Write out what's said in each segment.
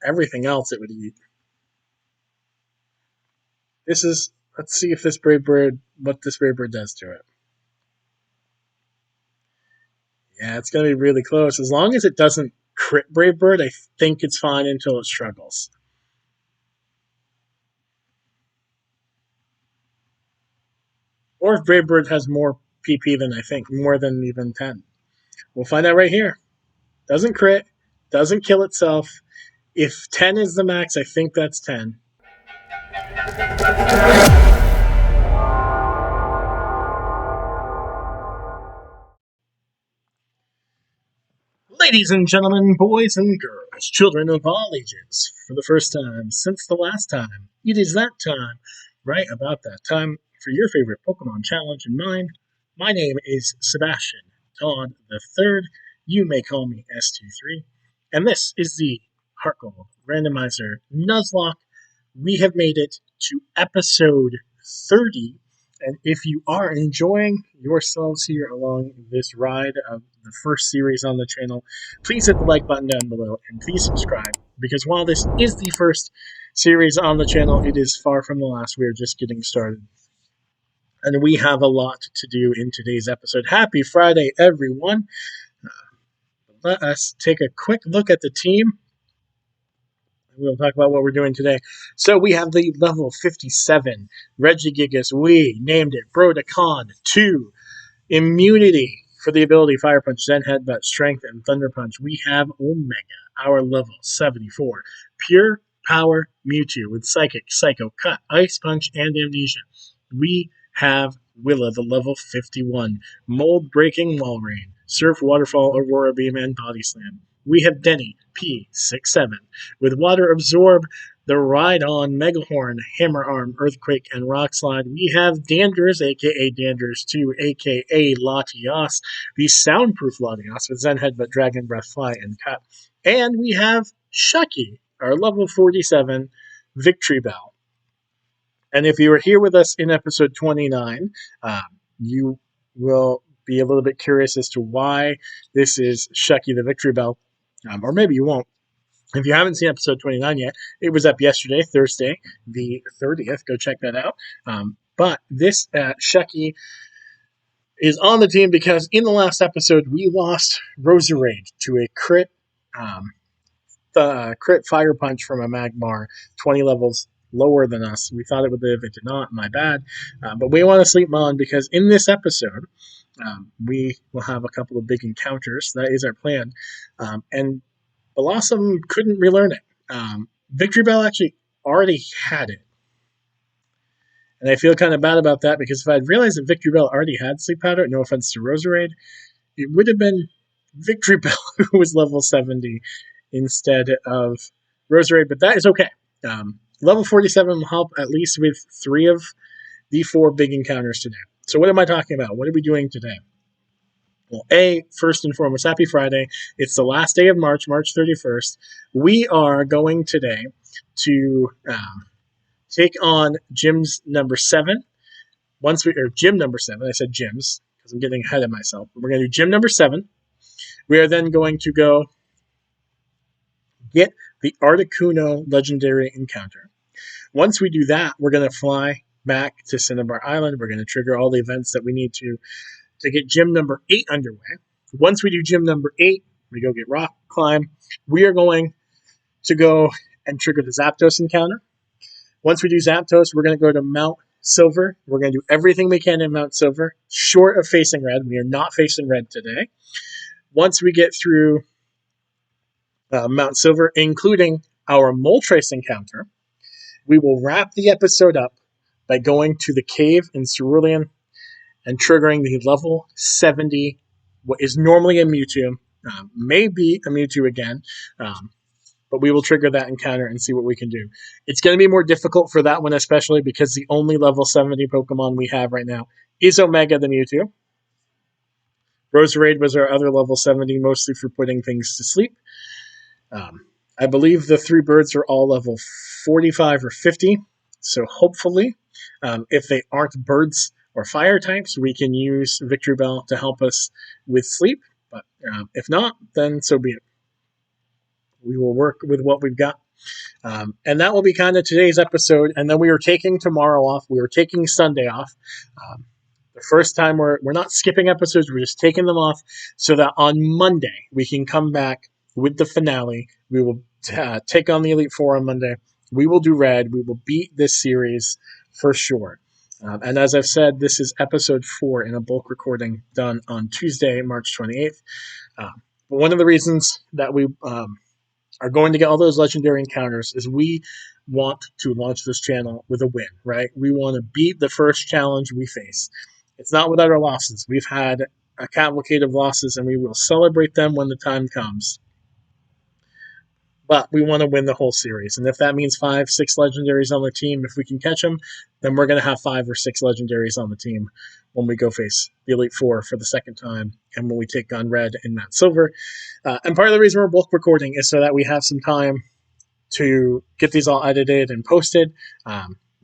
everything else it would eat. Let's see if this Brave Bird, what this Brave Bird does to it. Yeah, it's going to be really close. As long as it doesn't crit Brave Bird, I think it's fine until it struggles. Or if Brave Bird has more PP than I think, more than even 10. We'll find out right here. Doesn't crit, doesn't kill itself. If 10 is the max, I think that's 10. Ladies and gentlemen, boys and girls, children of all ages, for the first time since the last time, it is that time, right about that time, for your favorite Pokemon challenge and mine. My name is Sebastian Todd III. You may call me S23. And this is the HeartGold Randomizer Nuzlocke. We have made it to episode 30. And if you are enjoying yourselves here along this ride of the first series on the channel, please hit the like button down below and please subscribe, because while this is the first series on the channel, it is far from the last. We are just getting started. And we have a lot to do in today's episode. Happy Friday, everyone. Let us take a quick look at the team. We'll talk about what we're doing today. So we have the level 57 Regigigas. We named it Brodecan 2. Immunity for the ability Fire Punch, Zen Headbutt, Strength, and Thunder Punch. We have Omega, our level 74. Pure Power Mewtwo with Psychic, Psycho, Cut, Ice Punch, and Amnesia. We have Willa, the level 51. Mold Breaking Walrein, Surf, Waterfall, Aurora Beam, and Body Slam. We have Denny, P67, with Water Absorb, the Ride-On, Megahorn, Hammer Arm, Earthquake, and Rock Slide. We have Danders, a.k.a. Danders 2, a.k.a. Latias, the Soundproof Latias, with Zen Headbutt, Dragon Breath, Fly, and Cut. And we have Shucky, our level 47 Victory Bell. And if you were here with us in episode 29, you will be a little bit curious as to why this is Shucky the Victory Bell. Or maybe you won't. If you haven't seen episode 29 yet, it was up yesterday, Thursday, the 30th. Go check that out. But this Shucky is on the team because in the last episode, we lost Roserade to a crit Fire Punch from a Magmar, 20 levels lower than us. We thought it would live. It did not. My bad. But we want to sleep on because in this episode, we will have a couple of big encounters. That is our plan. And Blossom couldn't relearn it. Victory Bell actually already had it. And I feel kind of bad about that because if I'd realized that Victory Bell already had Sleep Powder, no offense to Roserade, it would have been Victory Bell who was level 70 instead of Roserade, but that is okay. Level 47 will help at least with 3 of the 4 big encounters today. So what am I talking about? What are we doing today? Well, first and foremost, happy Friday. It's the last day of March, March 31st. We are going today to take on gyms number 7. Gym number 7. I said gyms because I'm getting ahead of myself. We're going to do gym number 7. We are then going to go get the Articuno legendary encounter. Once we do that, we're going to fly back to Cinnabar Island. We're going to trigger all the events that we need to get gym number 8 underway. Once we do gym number 8, we go get Rock Climb. We are going to go and trigger the Zapdos encounter. Once we do Zapdos, we're going to go to Mount Silver. We're going to do everything we can in Mount Silver, short of facing red. We are not facing red today. Once we get through Mount Silver, including our Moltres encounter, we will wrap the episode up by going to the cave in Cerulean and triggering the level 70, what is normally a Mewtwo, may be a Mewtwo again, but we will trigger that encounter and see what we can do. It's going to be more difficult for that one, especially because the only level 70 Pokemon we have right now is Omega the Mewtwo. Roserade was our other level 70, mostly for putting things to sleep. I believe the 3 birds are all level 45 or 50, so hopefully, if they aren't birds or fire types, we can use Victory Bell to help us with sleep, but if not, then so be it. we will work with what we've got. And that will be kind of today's episode. And then we are taking tomorrow off. We are taking Sunday off. The first time we're not skipping episodes, we're just taking them off so that on Monday we can come back with the finale. We will take on the Elite Four on Monday. We will do Red. We will beat this series for sure. And as I've said, this is episode 4 in a bulk recording done on Tuesday, March 28th. But one of the reasons that we are going to get all those legendary encounters is we want to launch this channel with a win, right? We want to beat the first challenge we face. It's not without our losses. We've had a cavalcade of losses, and we will celebrate them when the time comes. But we want to win the whole series. And if that means 5, 6 legendaries on the team, if we can catch them, then we're going to have 5 or 6 legendaries on the team when we go face the Elite Four for the second time and when we take on Red and Matt Silver. And part of the reason we're bulk recording is so that we have some time to get these all edited and posted.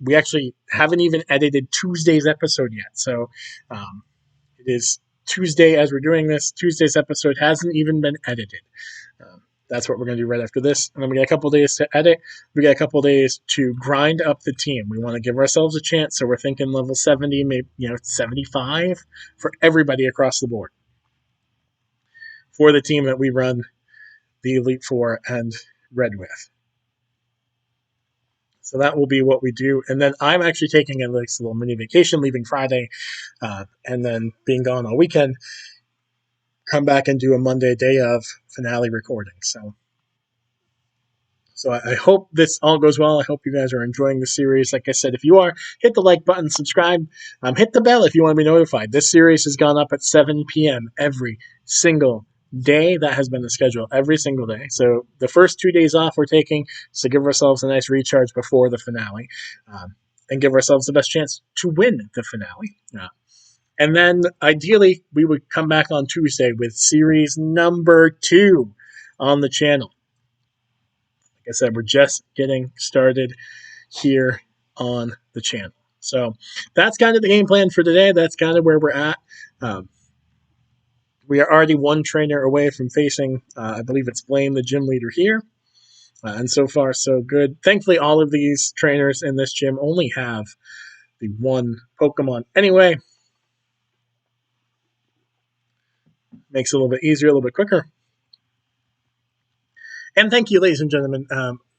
We actually haven't even edited Tuesday's episode yet. So it is Tuesday as we're doing this. Tuesday's episode hasn't even been edited. That's what we're going to do right after this. And then we got a couple days to edit. We got a couple days to grind up the team. We want to give ourselves a chance. So we're thinking level 70, maybe 75 for everybody across the board for the team that we run the Elite Four and Red with. So that will be what we do. And then I'm actually taking a little mini vacation, leaving Friday, and then being gone all weekend. Come back and do a Monday day of finale recording. So I hope this all goes well. I hope you guys are enjoying the series. Like I said, if you are, hit the like button, subscribe, hit the bell if you want to be notified. This series has gone up at 7 p.m. every single day. That has been the schedule every single day. So the first 2 days off we're taking to give ourselves a nice recharge before the finale and give ourselves the best chance to win the finale. And then, ideally, we would come back on Tuesday with series number 2 on the channel. Like I said, we're just getting started here on the channel. So that's kind of the game plan for today. That's kind of where we're at. We are already 1 trainer away from facing, I believe it's Blame, the gym leader here. And so far, so good. Thankfully, all of these trainers in this gym only have the 1 Pokemon anyway. Makes it a little bit easier, a little bit quicker. And thank you, ladies and gentlemen.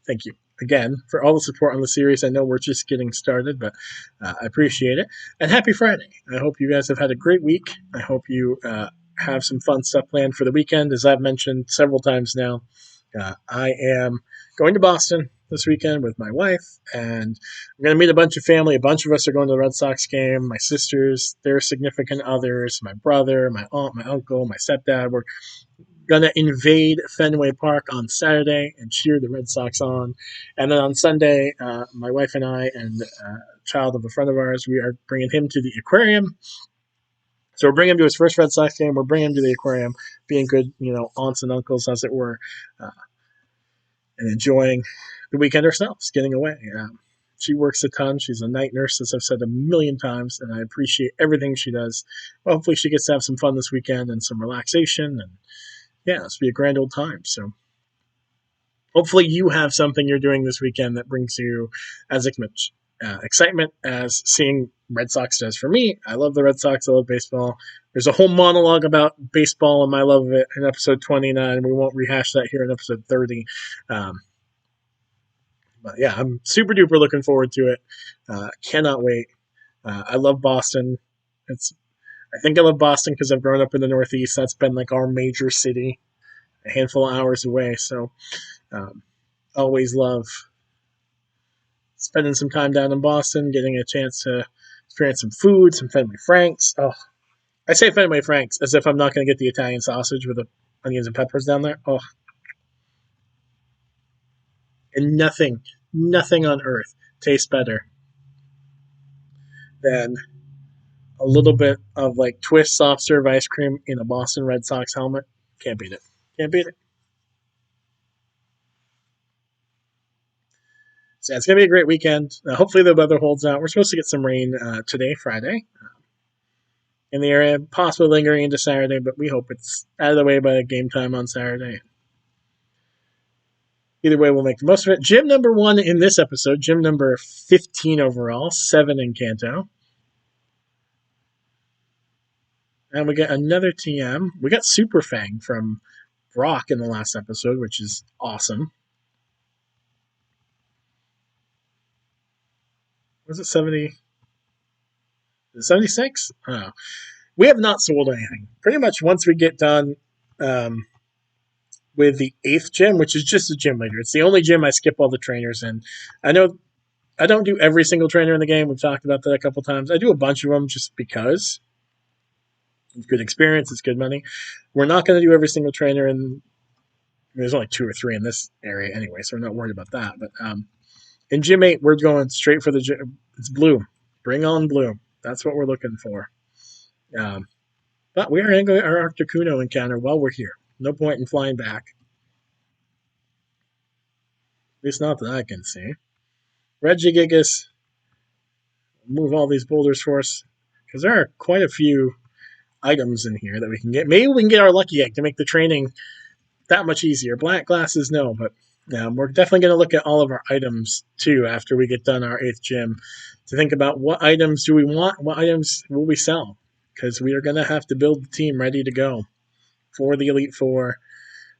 Thank you again for all the support on the series. I know we're just getting started, but I appreciate it. And happy Friday. I hope you guys have had a great week. I hope you have some fun stuff planned for the weekend. As I've mentioned several times now, I am going to Boston this weekend with my wife, and I'm going to meet a bunch of family. A bunch of us are going to the Red Sox game. My sisters, their significant others, my brother, my aunt, my uncle, my stepdad. We're going to invade Fenway Park on Saturday and cheer the Red Sox on. And then on Sunday, my wife and I and a child of a friend of ours, we are bringing him to the aquarium. So we're bringing him to his first Red Sox game. We're bringing him to the aquarium, being good, aunts and uncles, as it were, and enjoying the weekend ourselves, getting away. She works a ton. She's a night nurse, as I've said a million times, and I appreciate everything she does. Well, hopefully she gets to have some fun this weekend and some relaxation, and yeah, it's be a grand old time. So hopefully you have something you're doing this weekend that brings you as much excitement as seeing Red Sox does for me. I love the Red Sox. I love baseball. There's a whole monologue about baseball and my love of it in episode 29. We won't rehash that here in episode 30. But yeah, I'm super duper looking forward to it. Cannot wait. I love Boston. I think I love Boston because I've grown up in the Northeast. That's been like our major city, a handful of hours away. So always love spending some time down in Boston, getting a chance to experience some food, some Fenway Franks. Oh, I say Fenway Franks as if I'm not going to get the Italian sausage with the onions and peppers down there. Oh, and nothing on earth tastes better than a little bit of like Twist soft serve ice cream in a Boston Red Sox helmet. Can't beat it. Can't beat it. So it's going to be a great weekend. Hopefully the weather holds out. We're supposed to get some rain today, Friday, in the area, possibly lingering into Saturday, but we hope it's out of the way by game time on Saturday. Either way, we'll make the most of it. Gym number 1 in this episode, gym number 15 overall, 7 in Kanto. And we get another TM. We got Super Fang from Brock in the last episode, which is awesome. Was it 70? 76? I don't know. We have not sold anything. Pretty much once we get done with the 8th gym, which is just a gym leader. It's the only gym I skip all the trainers in. I know I don't do every single trainer in the game. We've talked about that a couple times. I do a bunch of them just because. It's good experience. It's good money. We're not going to do every single trainer in. There's only 2 or 3 in this area anyway, so we're not worried about that. But in Gym 8, we're going straight for the gym. It's blue. Bring on blue. That's what we're looking for. But we are going to go our Articuno encounter while we're here. No point in flying back. At least not that I can see. Regigigas, move all these boulders for us. Because there are quite a few items in here that we can get. Maybe we can get our lucky egg to make the training that much easier. Black glasses, no, but we're definitely going to look at all of our items too after we get done our 8th gym to think about what items do we want, what items will we sell, because we are going to have to build the team ready to go for the Elite Four,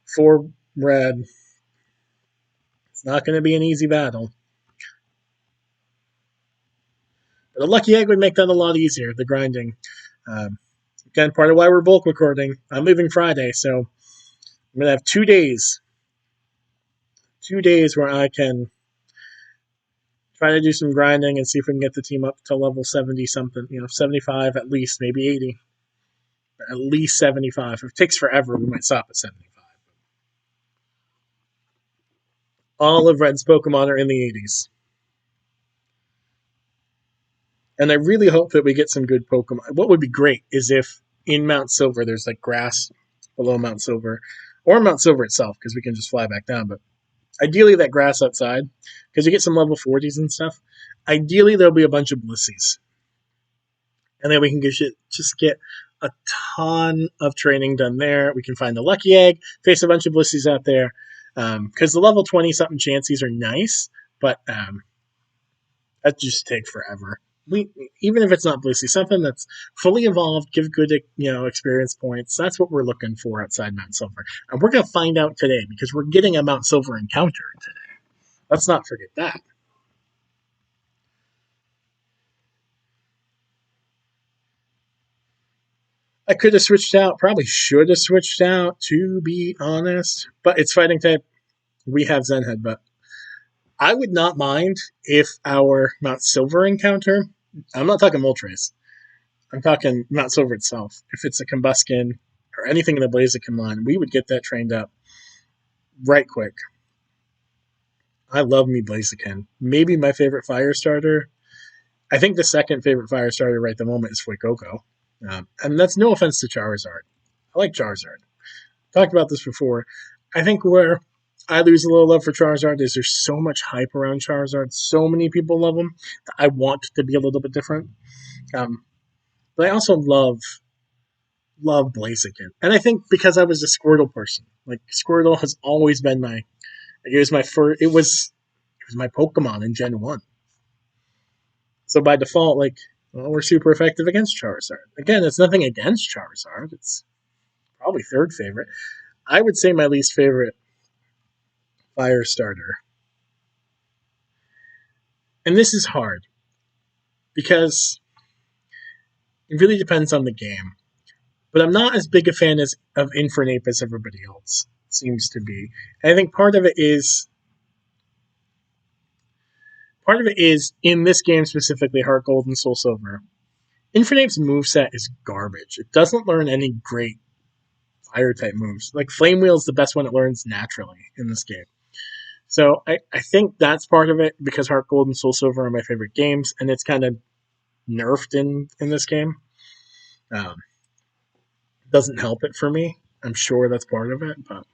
for Red. It's not going to be an easy battle. But a lucky egg would make that a lot easier, the grinding. Again, part of why we're bulk recording. I'm leaving Friday, so I'm going to have 2 days. 2 days where I can try to do some grinding and see if we can get the team up to level 70 something. 75 at least, maybe 80. At least 75. If it takes forever, we might stop at 75. All of Red's Pokemon are in the 80s. And I really hope that we get some good Pokemon. What would be great is if in Mount Silver there's like grass below Mount Silver, or Mount Silver itself, because we can just fly back down. But ideally that grass outside, because you get some level 40s and stuff. Ideally there'll be a bunch of Blissies. And then we can just get a ton of training done there. We can find the lucky egg, face a bunch of Blissies out there. Because the level 20-something Chanseys are nice, but that just takes forever. Even if it's not Blissey, something that's fully evolved, give good experience points. That's what we're looking for outside Mount Silver. And we're going to find out today because we're getting a Mount Silver encounter today. Let's not forget that. I could have switched out, probably should have switched out, to be honest. But it's fighting type. We have Zenhead, but I would not mind if our Mount Silver encounter, I'm not talking Moltres, I'm talking Mount Silver itself. If it's a Combuskin or anything in the Blaziken line, we would get that trained up right quick. I love me Blaziken. Maybe my favorite fire starter. I think the second favorite fire starter right at the moment is Fuecoco. And that's no offense to Charizard. I like Charizard. Talked about this before. I think where I lose a little love for Charizard is there's so much hype around Charizard. So many people love him. I want to be a little bit different. But I also love Blaziken. And I think because I was a Squirtle person, like Squirtle has always been it was my Pokemon in Gen 1. So by default, we're super effective against Charizard. Again, it's nothing against Charizard. It's probably third favorite. I would say my least favorite fire starter. And this is hard because it really depends on the game. But I'm not as big a fan of Infernape as everybody else seems to be. And I think part of it is in this game specifically, HeartGold and Soul Silver. Infernape's moveset is garbage. It doesn't learn any great fire type moves. Like Flame Wheel is the best one it learns naturally in this game. So I think that's part of it because HeartGold and Soul Silver are my favorite games, and it's kind of nerfed in this game. Doesn't help it for me. I'm sure that's part of it, but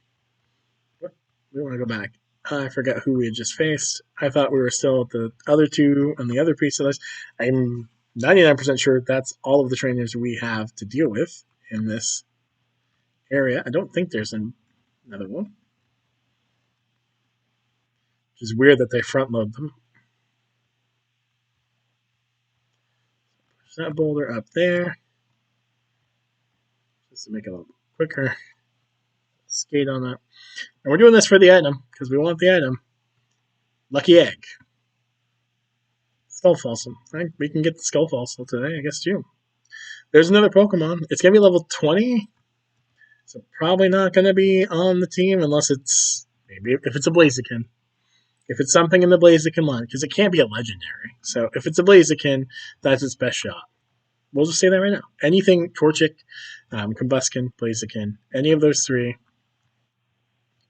we want to go back. I forgot who we had just faced. I thought we were still at the other two on the other piece of this. I'm 99% sure that's all of the trainers we have to deal with in this area. I don't think there's another one. which is weird that they front load them. Push that boulder up there just to make it a little quicker. Skate on that. And we're doing this for the item because we want the item. Lucky egg. Skull Fossil. Right? We can get the Skull Fossil today, I guess, too. There's another Pokemon. It's going to be level 20. So probably not going to be on the team unless it's, maybe if it's a Blaziken. If it's something in the Blaziken line, because it can't be a legendary. So if it's a Blaziken, that's its best shot. We'll just say that right now. Anything Torchic, Combuskin, Blaziken, any of those three,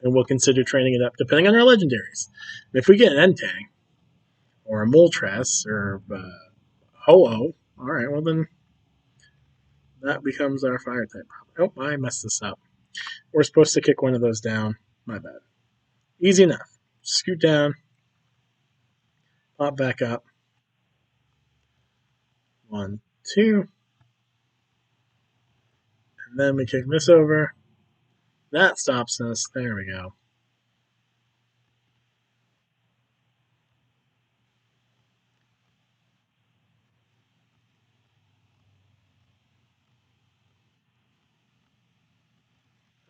and we'll consider training it up depending on our legendaries. If we get an Entei, or a Moltres, or Ho-Oh, alright, well then that becomes our fire type. Oh, I messed this up. We're supposed to kick one of those down. My bad. Easy enough. Scoot down. Pop back up. 1, 2. And then we kick this over. That stops us. There we go.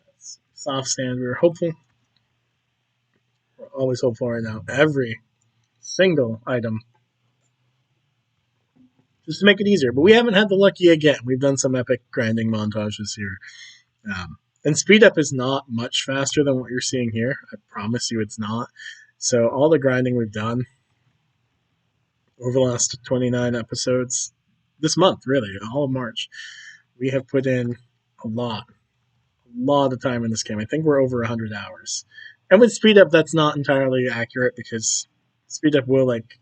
That's soft stand. We were hopeful. We're always hopeful right now. Every single item. Just to make it easier. But we haven't had the lucky again. We've done some epic grinding montages here. And speed up is not much faster than what you're seeing here. I promise you it's not. So all the grinding we've done over the last 29 episodes, this month, really, all of March, we have put in a lot of time in this game. I think we're over 100 hours. And with speed up, that's not entirely accurate because speed up will, like,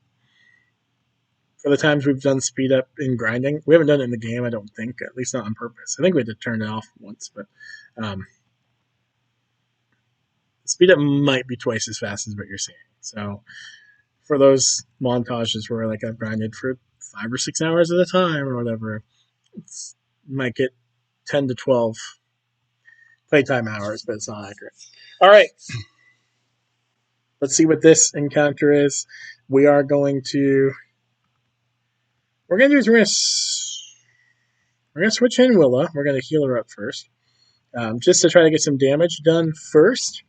for the times we've done speed up in grinding, we haven't done it in the game, I don't think, at least not on purpose. I think we had to turn it off once, but speed up might be twice as fast as what you're seeing. So for those montages where like I've grinded for 5 or 6 hours at a time or whatever, it's might get 10 to 12 playtime hours, but it's not accurate. All right. Let's see what this encounter is. We're going to switch in Willa. We're going to heal her up first, just to try to get some damage done first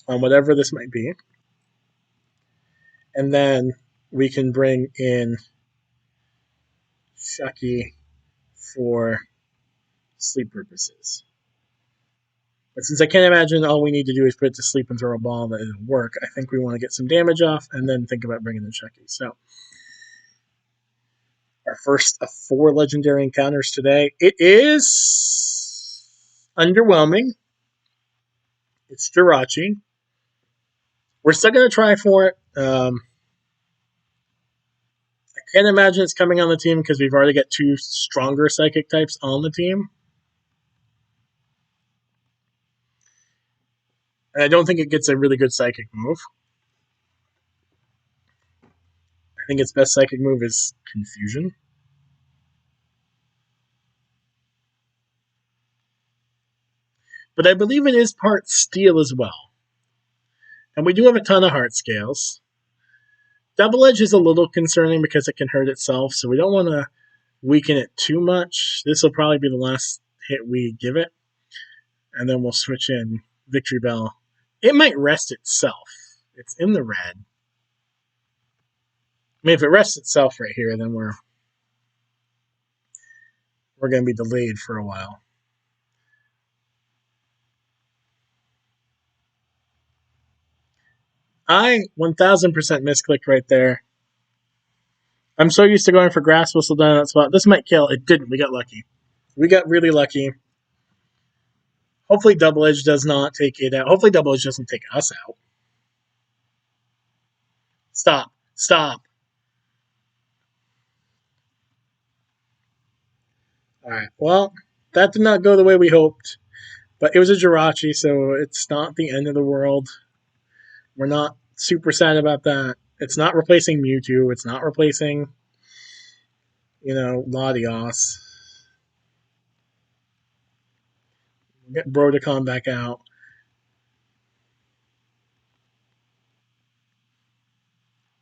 on whatever this might be. And then we can bring in Shucky for sleep purposes. But since I can't imagine all we need to do is put it to sleep and throw a ball that doesn't work, I think we want to get some damage off and then think about bringing in Shucky. So our first of 4 legendary encounters today. It is underwhelming. It's Jirachi. We're still going to try for it. I can't imagine it's coming on the team because we've already got 2 stronger psychic types on the team. And I don't think it gets a really good psychic move. I think its best psychic move is Confusion. But I believe it is part Steel as well. And we do have a ton of heart scales. Double Edge is a little concerning because it can hurt itself, so we don't want to weaken it too much. This will probably be the last hit we give it. And then we'll switch in Victory Bell. It might rest itself. It's in the red. I mean, if it rests itself right here, then we're going to be delayed for a while. I 1000% misclicked right there. I'm so used to going for Grass Whistle down that spot. This might kill. It didn't. We got lucky. We got really lucky. Hopefully Double Edge does not take it out. Hopefully Double Edge doesn't take us out. Stop. Stop. Alright, well, that did not go the way we hoped. But it was a Jirachi, so it's not the end of the world. We're not super sad about that. It's not replacing Mewtwo. It's not replacing, Latios. Get Brodicon back out.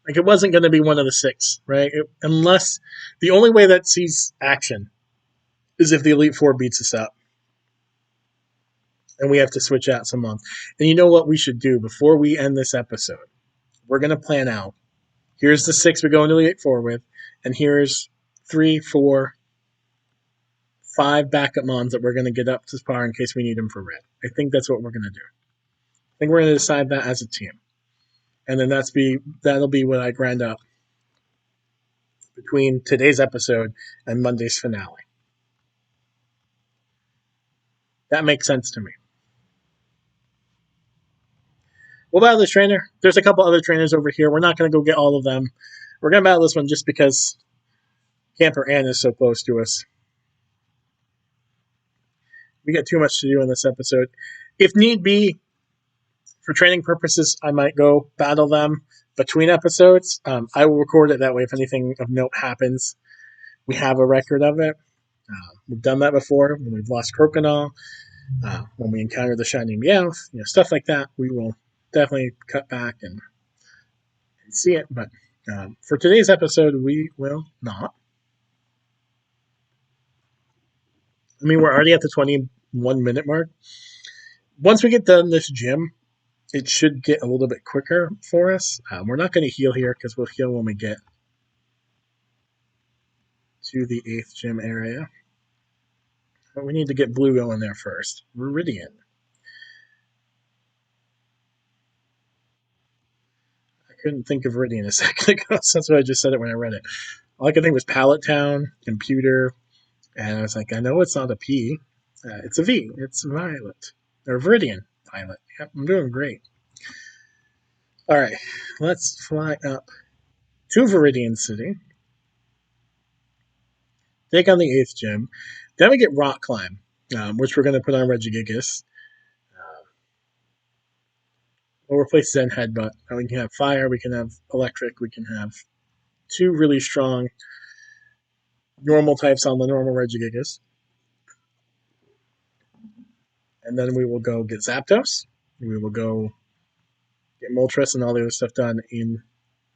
Like, it wasn't going to be one of the 6, right? Unless the only way that sees action is if the Elite Four beats us up. And we have to switch out some months. And you know what we should do before we end this episode? We're going to plan out. Here's the 6 we go into the Elite Four with, and here's 3, 4, 5 backup mons that we're going to get up to par in case we need them for red. I think that's what we're going to do. I think we're going to decide that as a team. And then that'll be what I grind up between today's episode and Monday's finale. That makes sense to me. We'll battle this trainer. There's a couple other trainers over here. We're not going to go get all of them. We're going to battle this one just because Camper Ann is so close to us. We got too much to do in this episode. If need be, for training purposes, I might go battle them between episodes. I will record it that way if anything of note happens. We have a record of it. We've done that before when we've lost Crokinole, when we encounter the Shiny Meowth, stuff like that. We will definitely cut back and see it. But for today's episode, we will not. I mean, we're already at the 21-minute mark. Once we get done this gym, it should get a little bit quicker for us. We're not going to heal here because we'll heal when we get to the 8th gym area. But we need to get blue going there first. Viridian. I couldn't think of Viridian a second ago, so that's why I just said it when I read it. All I could think was Pallet Town, Computer, and I was like, I know it's not a P. It's a V. It's Violet. Or Viridian Violet. Yep, I'm doing great. All right, let's fly up to Viridian City. Take on the 8th gym. Then we get Rock Climb, which we're going to put on Regigigas. We'll replace Zen Headbutt. We can have Fire, we can have Electric, we can have 2 really strong normal types on the normal Regigigas. And then we will go get Zapdos. We will go get Moltres and all the other stuff done in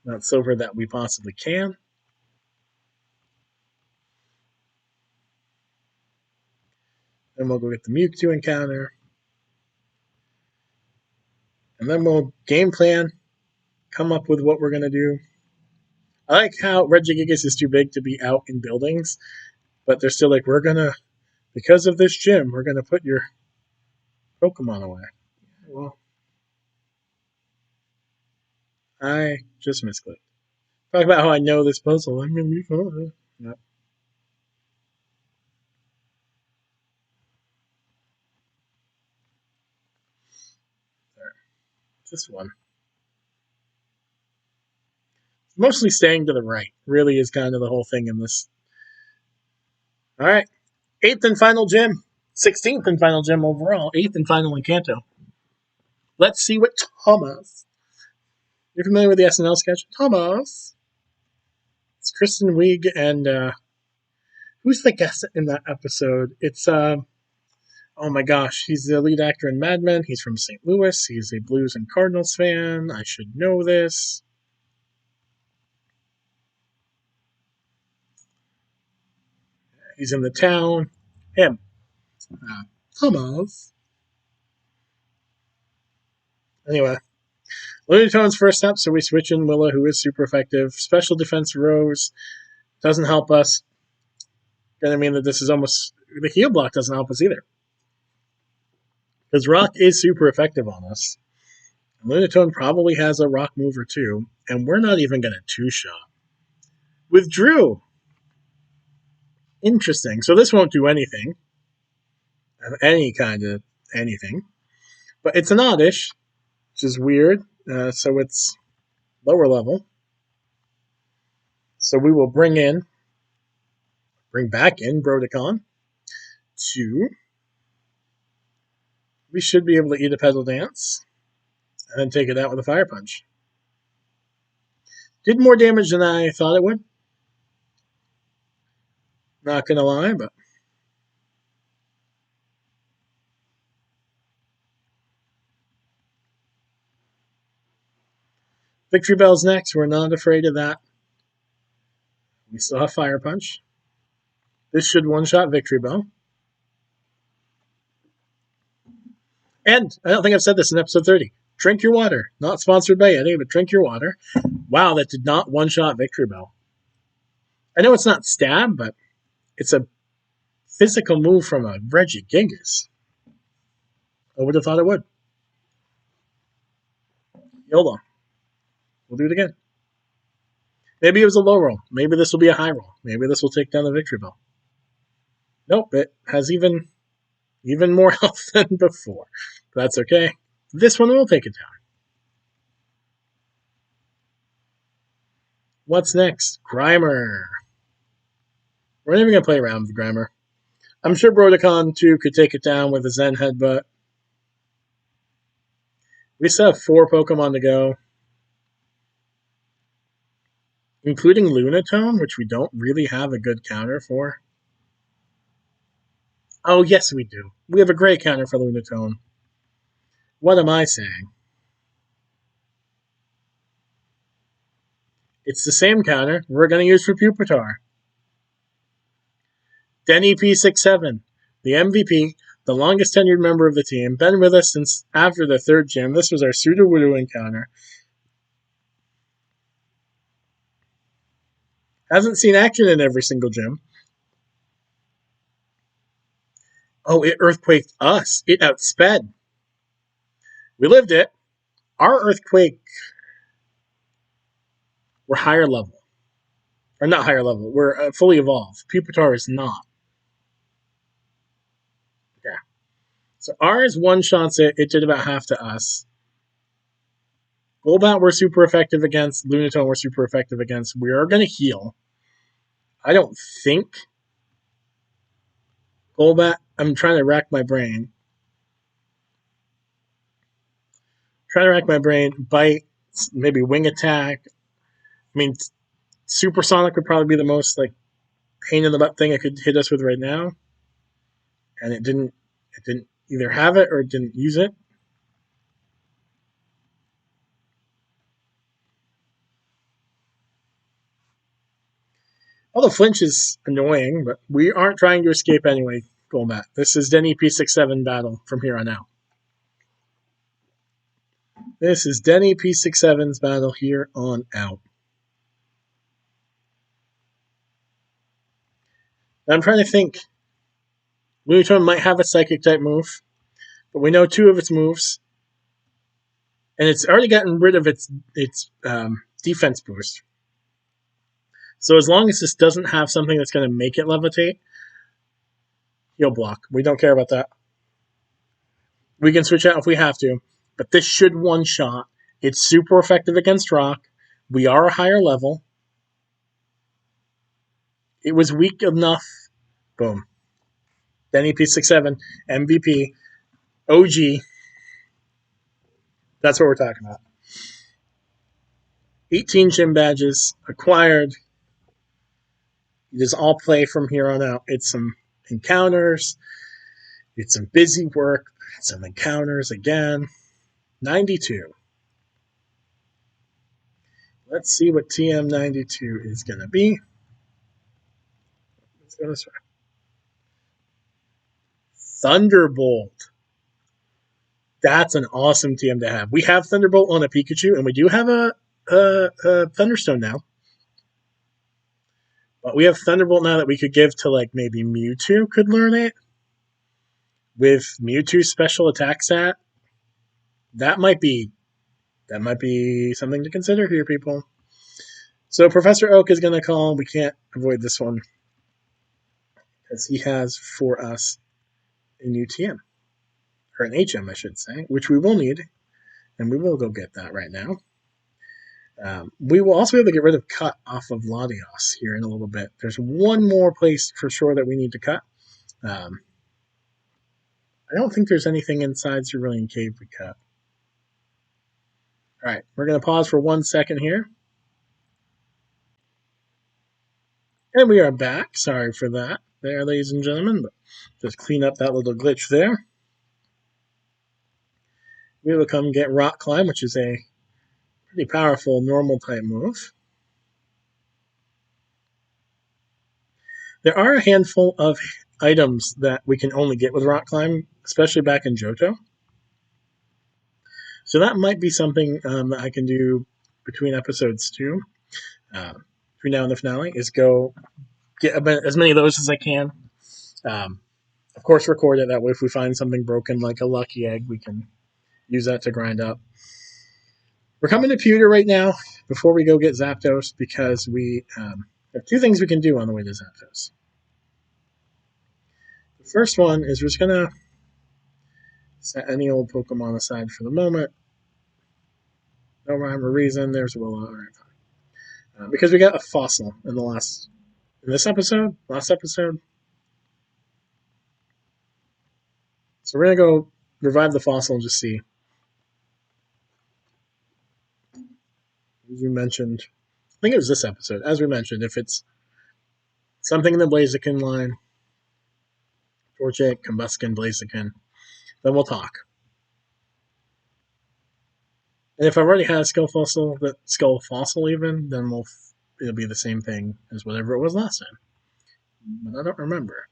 Mount Silver that we possibly can. Then we'll go get the Mewtwo encounter. And then we'll game plan, come up with what we're going to do. I like how Regigigas is too big to be out in buildings, but they're still like, because of this gym, we're going to put your Pokemon away. Well, I just misclicked. Talk about how I know this puzzle. I'm going to be fine. Yep. There. Just one. Mostly staying to the right really is kind of the whole thing in this. All right. 8th and final gym. 16th and final gym overall. 8th and final in Kanto. Let's see what Thomas. You're familiar with the SNL sketch? Thomas. It's Kristen Wiig and who's the guest in that episode? It's oh my gosh, he's the lead actor in Mad Men. He's from St. Louis. He's a Blues and Cardinals fan. I should know this. He's in the town. Him. Thomas. Anyway, Lunatone's first up, so we switch in Willa, who is super effective. Special defense Rose doesn't help us. Gonna mean that this is almost the heal block doesn't help us either. Because Rock is super effective on us. Lunatone probably has a Rock move or two, and we're not even gonna two-shot. Withdrew. Interesting. So this won't do anything. Any kind of anything. But it's an Oddish, which is weird. So it's lower level. So we will bring back in Brodicon. 2. We should be able to eat a Petal Dance. And then take it out with a Fire Punch. Did more damage than I thought it would. Not gonna lie, but Victory Bell's next. We're not afraid of that. We still have Fire Punch. This should one-shot Victory Bell. And I don't think I've said this in episode 30. Drink your water. Not sponsored by Eddie, but drink your water. Wow, that did not one-shot Victory Bell. I know it's not stab, but it's a physical move from a Regigigas. I would have thought it would. YOLO. We'll do it again. Maybe it was a low roll. Maybe this will be a high roll. Maybe this will take down the Victory Bell. Nope, it has even more health than before. But that's okay. This one will take it down. What's next? Grimer. We're not even going to play around with Grimer. I'm sure Brodicon 2 could take it down with a Zen Headbutt. We still have 4 Pokemon to go, including Lunatone, which we don't really have a good counter for. Oh, yes, we do. We have a great counter for Lunatone. What am I saying? It's the same counter we're going to use for Pupitar. Denny P67, the MVP, the longest tenured member of the team, been with us since after the 3rd gym. This was our Sudowoodo encounter. Hasn't seen action in every single gym. Oh, it earthquaked us. It outsped. We lived it. Our earthquake, we're higher level. Or not higher level. We're fully evolved. Pupitar is not. Yeah. So ours one-shots it. It did about half to us. Golbat we're super effective against. Lunatone we're super effective against. We are going to heal. I don't think Golbat, I'm trying to rack my brain. Bite, maybe Wing Attack. I mean, Supersonic would probably be the most like pain in the butt thing it could hit us with right now. And it didn't either have it or it didn't use it. Although flinch is annoying, but we aren't trying to escape anyway, Golbat. This is Denny P67 battle from here on out. This is Denny P67's battle here on out. Now I'm trying to think. Lunatone might have a Psychic type move, but we know 2 of its moves. And it's already gotten rid of its defense boost. So as long as this doesn't have something that's going to make it levitate, he'll block. We don't care about that. We can switch out if we have to, but this should one-shot. It's super effective against rock. We are a higher level. It was weak enough. Boom. Denny P67, MVP, OG. That's what we're talking about. 18 gym badges acquired. It is all play from here on out. It's some encounters. It's some busy work. Some encounters again. 92. Let's see what TM92 is going to be. Let's go this way. Thunderbolt. That's an awesome TM to have. We have Thunderbolt on a Pikachu, and we do have a Thunderstone now. But we have Thunderbolt now that we could give to, like, maybe Mewtwo could learn it. With Mewtwo's special attack stat, that might be something to consider here, people. So Professor Oak is going to call. We can't avoid this one. Because he has for us a new TM. Or an HM, I should say. Which we will need. And we will go get that right now. We will also be able to get rid of Cut off of Latios here in a little bit. There's one more place for sure that we need to cut. I don't think there's anything inside Cerulean Cave we cut. Alright, we're going to pause for 1 second here. And we are back. Sorry for that there, ladies and gentlemen. But just clean up that little glitch there. We will come get Rock Climb, which is a Pretty powerful normal type move. There are a handful of items that we can only get with Rock Climb, especially back in Johto. So that might be something that I can do between episodes too. Between now and the finale is go get as many of those as I can. Um, of course, record it that way. If we find something broken, like a lucky egg, we can use that to grind up. We're coming to Pewter right now before we go get Zapdos because we have two things we can do on the way to Zapdos. The first one is we're just gonna set any old Pokemon aside for the moment. No rhyme or reason. There's Willow. All right, fine. Because we got a fossil in this episode, last episode. So we're gonna go revive the fossil and just see. As we mentioned, I think it was this episode. As we mentioned, if it's something in the Blaziken line, Torchic, Combuskin, Blaziken, then we'll talk. And if I've already had a Skull Fossil even, then it'll be the same thing as whatever it was last time. But I don't remember.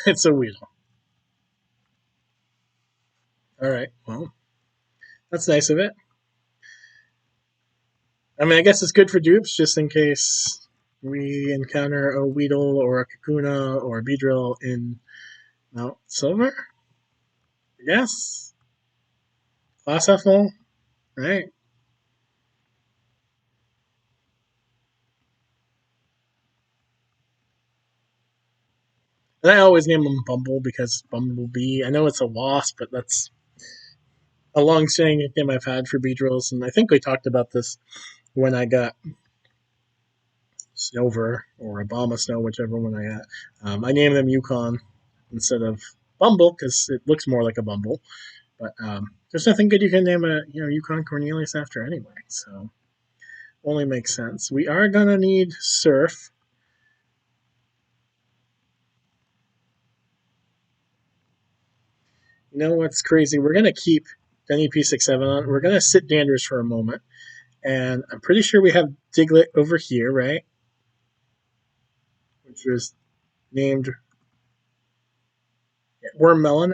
It's a Weedle. Alright, well, that's nice of it. I mean, I guess it's good for dupes, just in case we encounter a Weedle or a Kakuna or a Beedrill in Mount Silver. I guess. Class F-Full, right? And I always name them Bumble because Bumblebee. I know it's a wasp, but that's a long-standing nickname I've had for Beedrills, and I think we talked about this when I got Snover or Obama Snow, whichever one I got. I named them Yukon instead of Bumble because it looks more like a Bumble. But there's nothing good you can name a Yukon Cornelius after anyway, so only makes sense. We are gonna need Surf. You know what's crazy? We're gonna keep Denny P67 on. We're gonna sit Danders for a moment, and I'm pretty sure we have Diglett over here, right? Which was named Wormmelon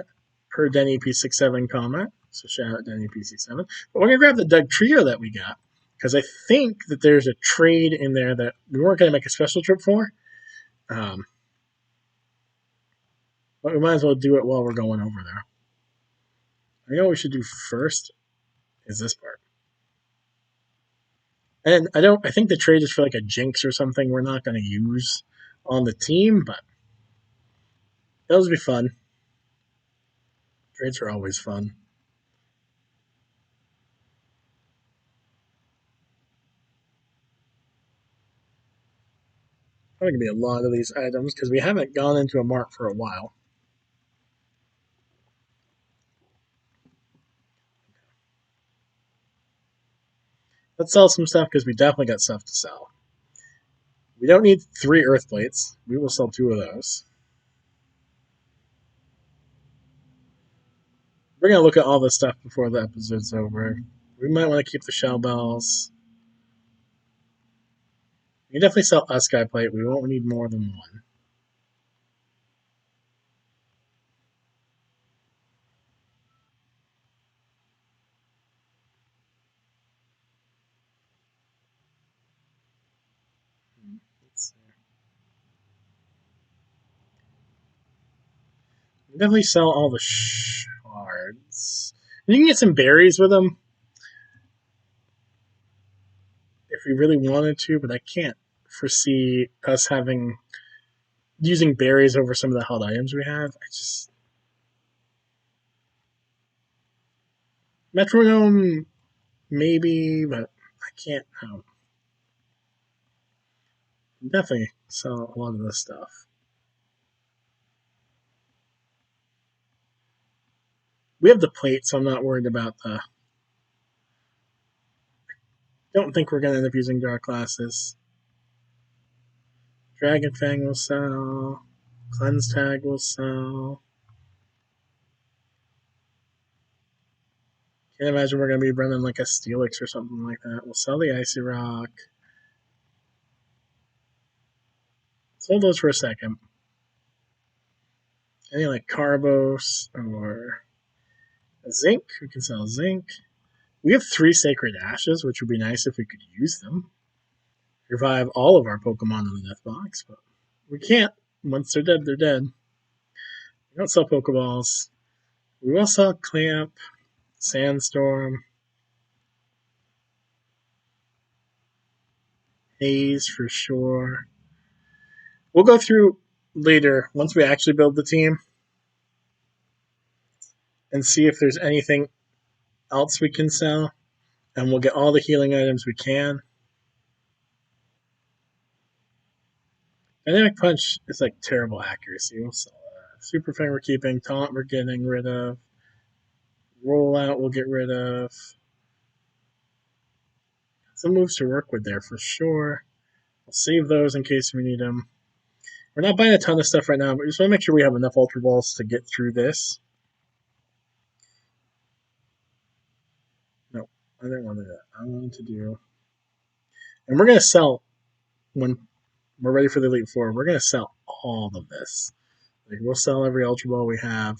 per Denny P67 comment. So shout out Denny P67. But we're gonna grab the Doug Trio that we got because I think that there's a trade in there that we weren't gonna make a special trip for. But we might as well do it while we're going over there. I know what we should do first is this part. And I think the trade is for like a Jinx or something we're not gonna use on the team, but those would be fun. Trades are always fun. Probably gonna be a lot of these items because we haven't gone into a mart for a while. Let's sell some stuff because we definitely got stuff to sell. We don't need 3 earth plates. We will sell 2 of those. We're gonna look at all this stuff before the episode's over. We might want to keep the shell bells. We can definitely sell a sky plate. We won't need more than one. Let's see. We definitely sell all the shards. You can get some berries with them if we really wanted to, but I can't foresee us using berries over some of the held items we have. I just metronome maybe, but I can't. Definitely sell a lot of this stuff. We have the plate, so I'm not worried about the. Don't think we're gonna end up using dark glasses. Dragon Fang will sell. Cleanse Tag will sell. Can't imagine we're going to be running like a Steelix or something like that. We'll sell the Icy Rock. Let's hold those for a second. Any like Carbos or Zinc? We can sell Zinc. We have 3 Sacred Ashes, which would be nice if we could use them. Revive all of our Pokemon in the Death Box, but we can't. Once they're dead, they're dead. We don't sell Pokeballs. We will sell Clamp, Sandstorm, Haze for sure. We'll go through later, once we actually build the team, and see if there's anything else we can sell. And we'll get all the healing items we can. Dynamic Punch is like terrible accuracy. We'll sell that. Super Fang we're keeping. Taunt we're getting rid of. Rollout we'll get rid of. Some moves to work with there for sure. We'll save those in case we need them. We're not buying a ton of stuff right now, but we just want to make sure we have enough Ultra Balls to get through this. No, I didn't want to do that. I wanted to do... And we're going to sell, when we're ready for the Elite Four, we're going to sell all of this. Like, we'll sell every Ultra Ball we have.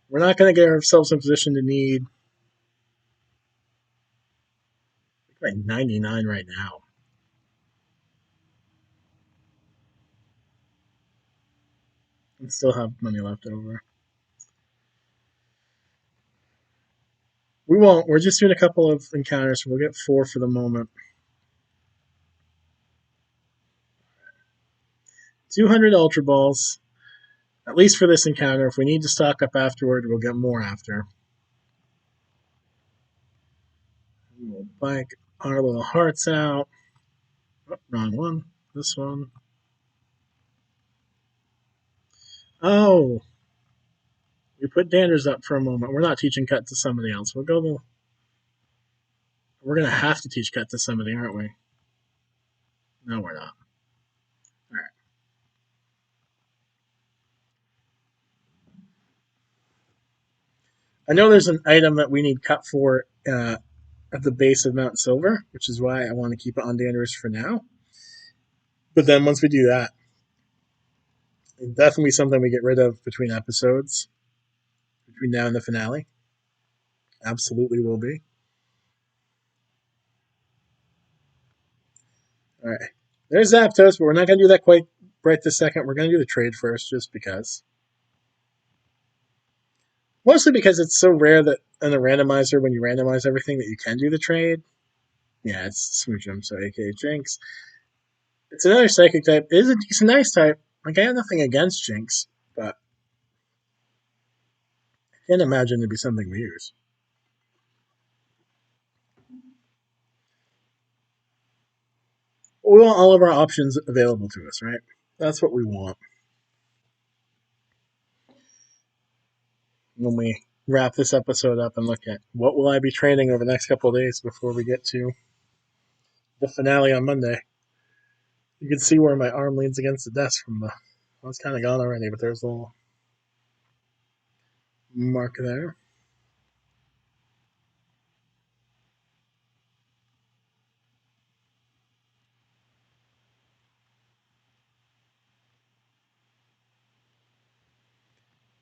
We're not going to get ourselves in a position to need like 99 right now. And still have money left over. We won't. We're just doing a couple of encounters, so we'll get 4 for the moment. 200 Ultra Balls, at least for this encounter. If we need to stock up afterward, we'll get more after. We'll blank our little hearts out. Oh, wrong one. This one. Oh, we put Danders up for a moment. We're not teaching cut to somebody else. We're going to have to teach cut to somebody, aren't we? No, we're not. All right. I know there's an item that we need cut for at the base of Mount Silver, which is why I want to keep it on Danders for now. But then once we do that, it's definitely something we get rid of between episodes, between now and the finale. Absolutely will be. All right. There's Zapdos, but we're not going to do that quite right this second. We're going to do the trade first, just because. Mostly because it's so rare that in a randomizer, when you randomize everything, that you can do the trade. Yeah, it's Smoochum, so aka Jinx. It's another psychic type. It is a decent ice type. Like, I have nothing against Jinx, but I can't imagine it'd be something we use. We want all of our options available to us, right? That's what we want. When we wrap this episode up and look at what will I be trading over the next couple of days before we get to the finale on Monday. You can see where my arm leans against the desk from the... I was kind of gone already, but there's a little mark there.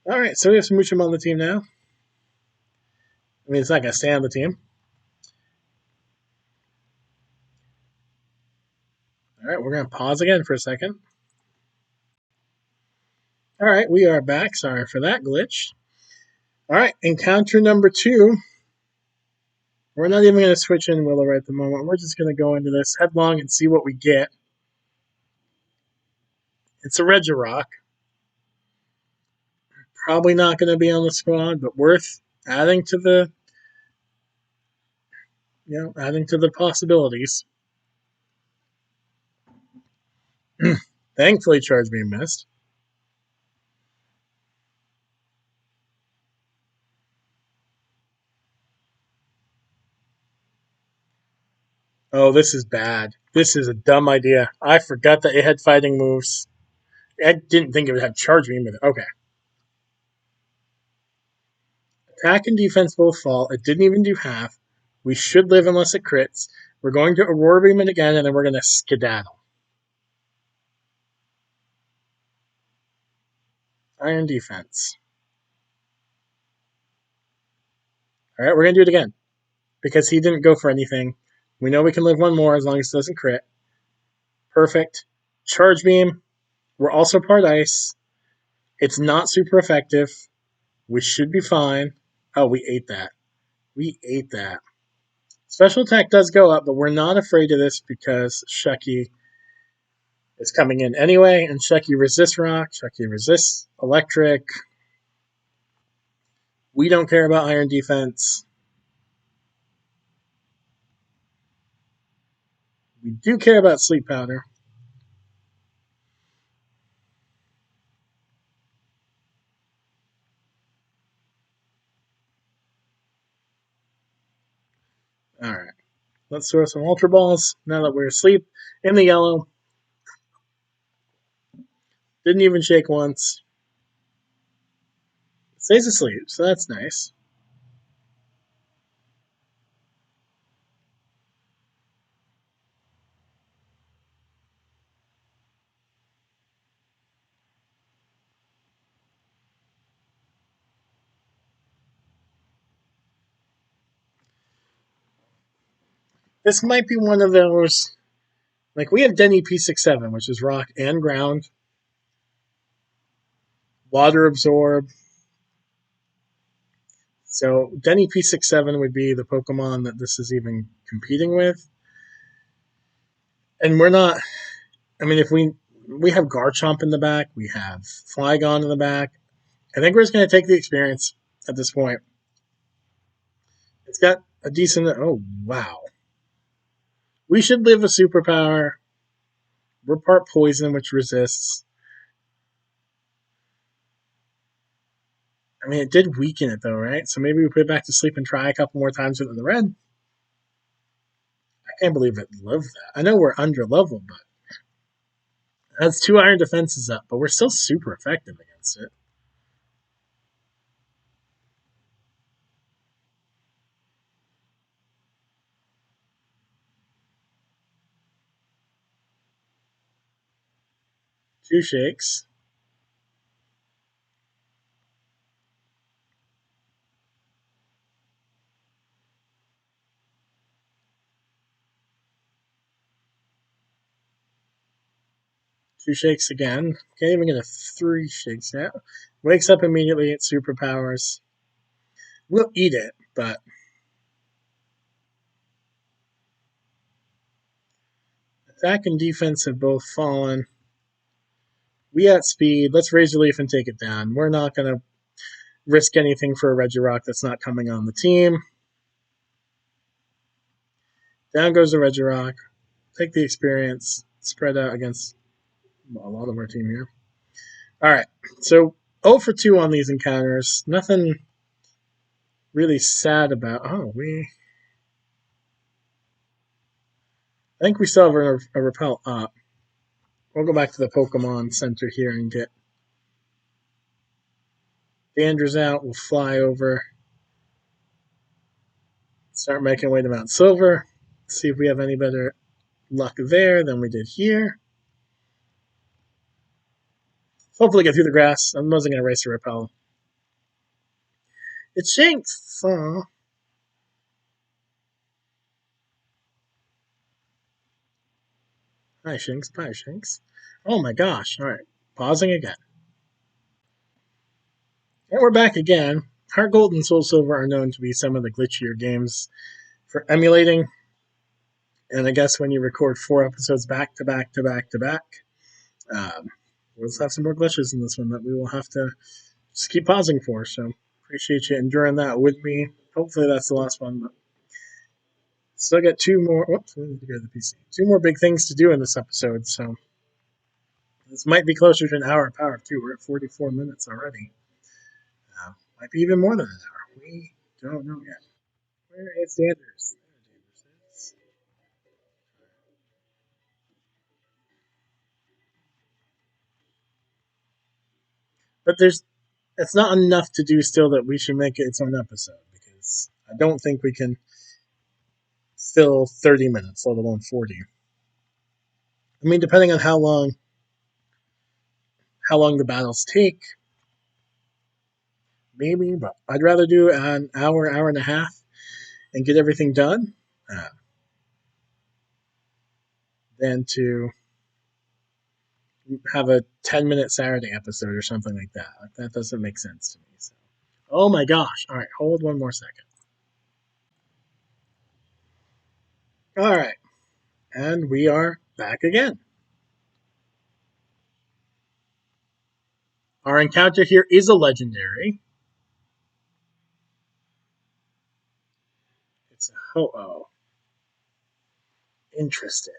All right, so we have Smoochum on the team now. I mean, it's not going to stay on the team. All right, we're going to pause again for a second. All right, we are back. Sorry for that glitch. All right, encounter number 2. We're not even going to switch in Willow right at the moment. We're just going to go into this headlong and see what we get. It's a Regirock. Probably not going to be on the squad, but worth adding to the, adding to the possibilities. Thankfully, Charge Beam missed. Oh, this is bad. This is a dumb idea. I forgot that it had fighting moves. I didn't think it would have Charge Beam with it. Okay. Attack and defense both fall. It didn't even do half. We should live unless it crits. We're going to Aurora Beam it again, and then we're going to skedaddle. Iron defense. All right, we're going to do it again because he didn't go for anything. We know we can live one more as long as it doesn't crit. Perfect. Charge beam. We're also part ice. It's not super effective. We should be fine. Oh, we ate that. We ate that. Special attack does go up, but we're not afraid of this because Shecky is coming in anyway, and Shecky resists rock. Shecky resists electric. We don't care about iron defense. We do care about sleep powder. All right. Let's throw some Ultra Balls now that we're asleep. In the yellow. Didn't even shake once. Stays asleep, so that's nice. This might be one of those. Like, we have Denny P67, which is rock and ground. Water absorb. So, Denny P67 would be the Pokemon that this is even competing with. And we're not. I mean, if we have Garchomp in the back, we have Flygon in the back. I think we're just going to take the experience at this point. It's got a decent. Oh, wow. We should live a superpower. We're part poison, which resists. I mean, it did weaken it, though, right? So maybe we put it back to sleep and try a couple more times with the red. I can't believe it lived that. I know we're under level, but it has 2 iron defenses up, but we're still super effective against it. Two shakes. Two shakes again. Can't even get a 3 shakes yet. Wakes up immediately at superpowers. We'll eat it, but attack and defense have both fallen. We at speed. Let's raise relief and take it down. We're not going to risk anything for a Regirock that's not coming on the team. Down goes the Regirock. Take the experience. Spread out against a lot of our team here. All right. So 0 for 2 on these encounters. Nothing really sad about. Oh, I think we still have a repel up. We'll go back to the Pokemon Center here and get Dandra's out. We'll fly over. Start making way to Mount Silver. See if we have any better luck there than we did here. Hopefully get through the grass. I wasn't going to race a repel. It's Shanks. Oh. Hi, Shanks. Bye, Shanks. Oh my gosh. All right. Pausing again. And we're back again. HeartGold and Soul Silver are known to be some of the glitchier games for emulating. And I guess when you record 4 episodes back to back to back to back, we'll have some more glitches in this one that we will have to just keep pausing for. So appreciate you enduring that with me. Hopefully that's the last one. But still got 2 more. Whoops, we need to go to the PC. 2 more big things to do in this episode. So this might be closer to an hour of Power of 2. We're at 44 minutes already. Might be even more than an hour. We don't know yet. Where is Sanders? But there's it's not enough to do still that we should make it its own episode, because I don't think we can fill 30 minutes, let alone 40. I mean, depending on how long the battles take, maybe, but I'd rather do an hour and a half and get everything done than to have a 10-minute Saturday episode or something like that. Like, that doesn't make sense to me. So. Oh my gosh. All right, hold one more second. All right, and we are back again. Our encounter here is a legendary. It's a Ho-Oh. Interesting.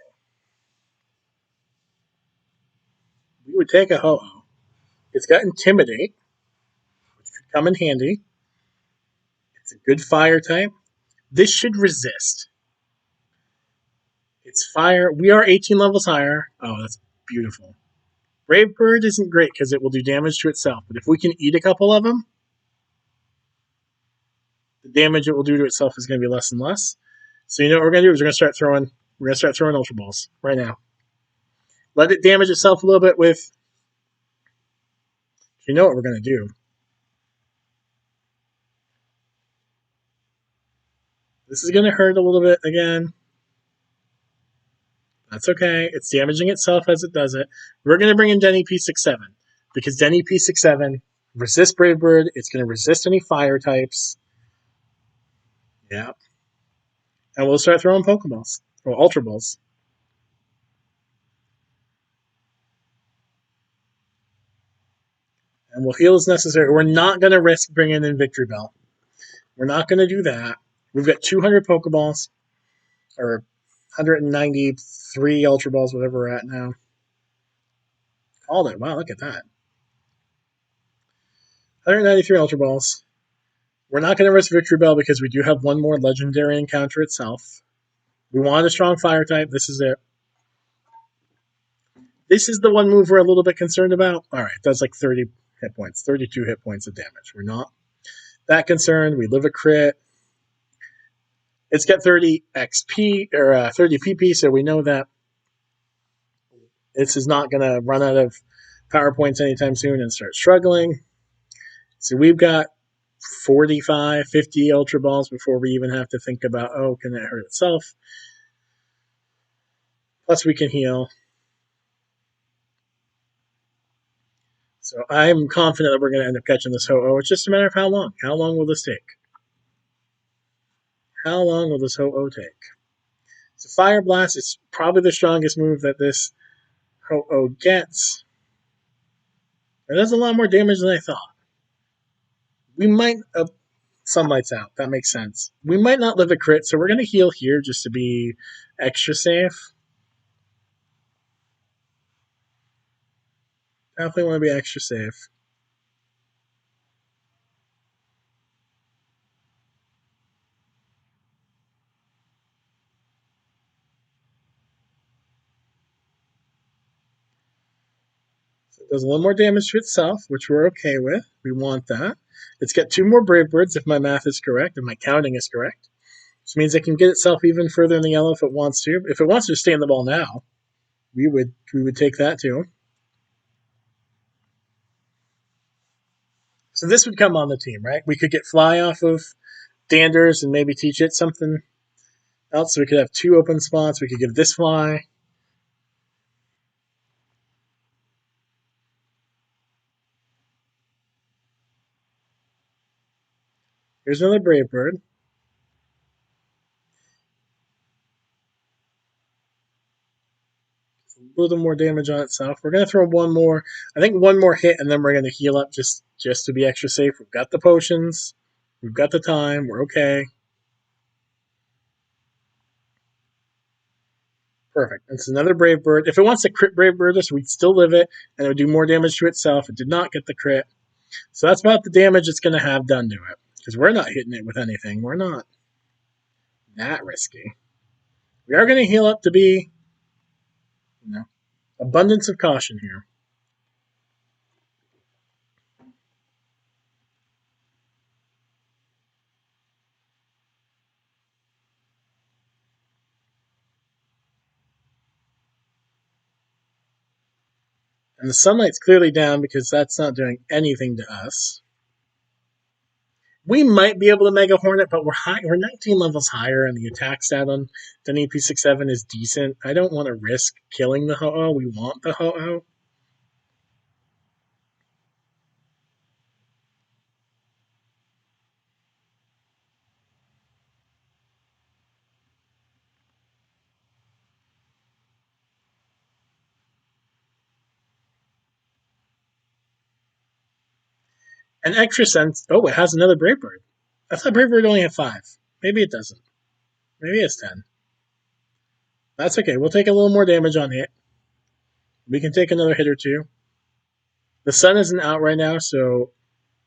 We would take a Ho-Oh. It's got Intimidate, which could come in handy. It's a good fire type. This should resist. It's fire. We are 18 levels higher. Oh, that's beautiful. Brave Bird isn't great because it will do damage to itself, but if we can eat a couple of them, the damage it will do to itself is going to be less and less. So you know what we're going to do is we're going to start throwing Ultra Balls right now. Let it damage itself a little bit with. You know what we're going to do. This is going to hurt a little bit again. That's okay. It's damaging itself as it does it. We're going to bring in Denny P67 because Denny P67 resists Brave Bird. It's going to resist any fire types. Yeah. And we'll start throwing Pokeballs or Ultra Balls. And we'll heal as necessary. We're not going to risk bringing in Victory Bell. We're not going to do that. We've got 200 Pokeballs, or 193 Ultra Balls, whatever we're at now. Called it. Wow, look at that. 193 Ultra Balls. We're not going to risk Victory Bell because we do have one more Legendary encounter itself. We want a strong Fire type. This is it. This is the one move we're a little bit concerned about. All right, that's like 30 hit points, 32 hit points of damage. We're not that concerned. We live a crit. It's got 30 XP or 30 PP, so we know that this is not going to run out of power points anytime soon and start struggling. So we've got 45, 50 Ultra Balls before we even have to think about, oh, can it hurt itself? Plus we can heal. So I'm confident that we're going to end up catching this Ho-Oh. It's just a matter of how long. How long will this take? How long will this Ho-Oh take? So Fire Blast is probably the strongest move that this Ho-Oh gets. It does a lot more damage than I thought. We might... Sunlight's out. That makes sense. We might not live a crit, so we're going to heal here just to be extra safe. Definitely want to be extra safe. So it does a little more damage to itself, which we're okay with. We want that. It's got 2 more Brave Birds, if my math is correct, and my counting is correct. Which means it can get itself even further in the yellow if it wants to. If it wants to stay in the ball now, we would take that too. So this would come on the team, right? We could get Fly off of Danders and maybe teach it something else. So we could have 2 open spots. We could give this Fly. Here's another Brave Bird. A little more damage on itself. We're going to throw one more. I think one more hit, and then we're going to heal up just to be extra safe. We've got the potions. We've got the time. We're okay. Perfect. It's another Brave Bird. If it wants to crit Brave Bird us, we'd still live it, and it would do more damage to itself. It did not get the crit. So that's about the damage it's going to have done to it. Because we're not hitting it with anything. We're not that risky. We are going to heal up to be, abundance of caution here. And the sunlight's clearly down because that's not doing anything to us. We might be able to Mega Hornet, but we're 19 levels higher, and the attack stat on the EP67 is decent. I don't want to risk killing the Ho-Oh. We want the Ho-Oh. An extra sense. Oh, it has another Brave Bird. I thought Brave Bird only had 5. Maybe it doesn't. Maybe it's 10. That's okay. We'll take a little more damage on hit. We can take another hit or two. The sun isn't out right now, so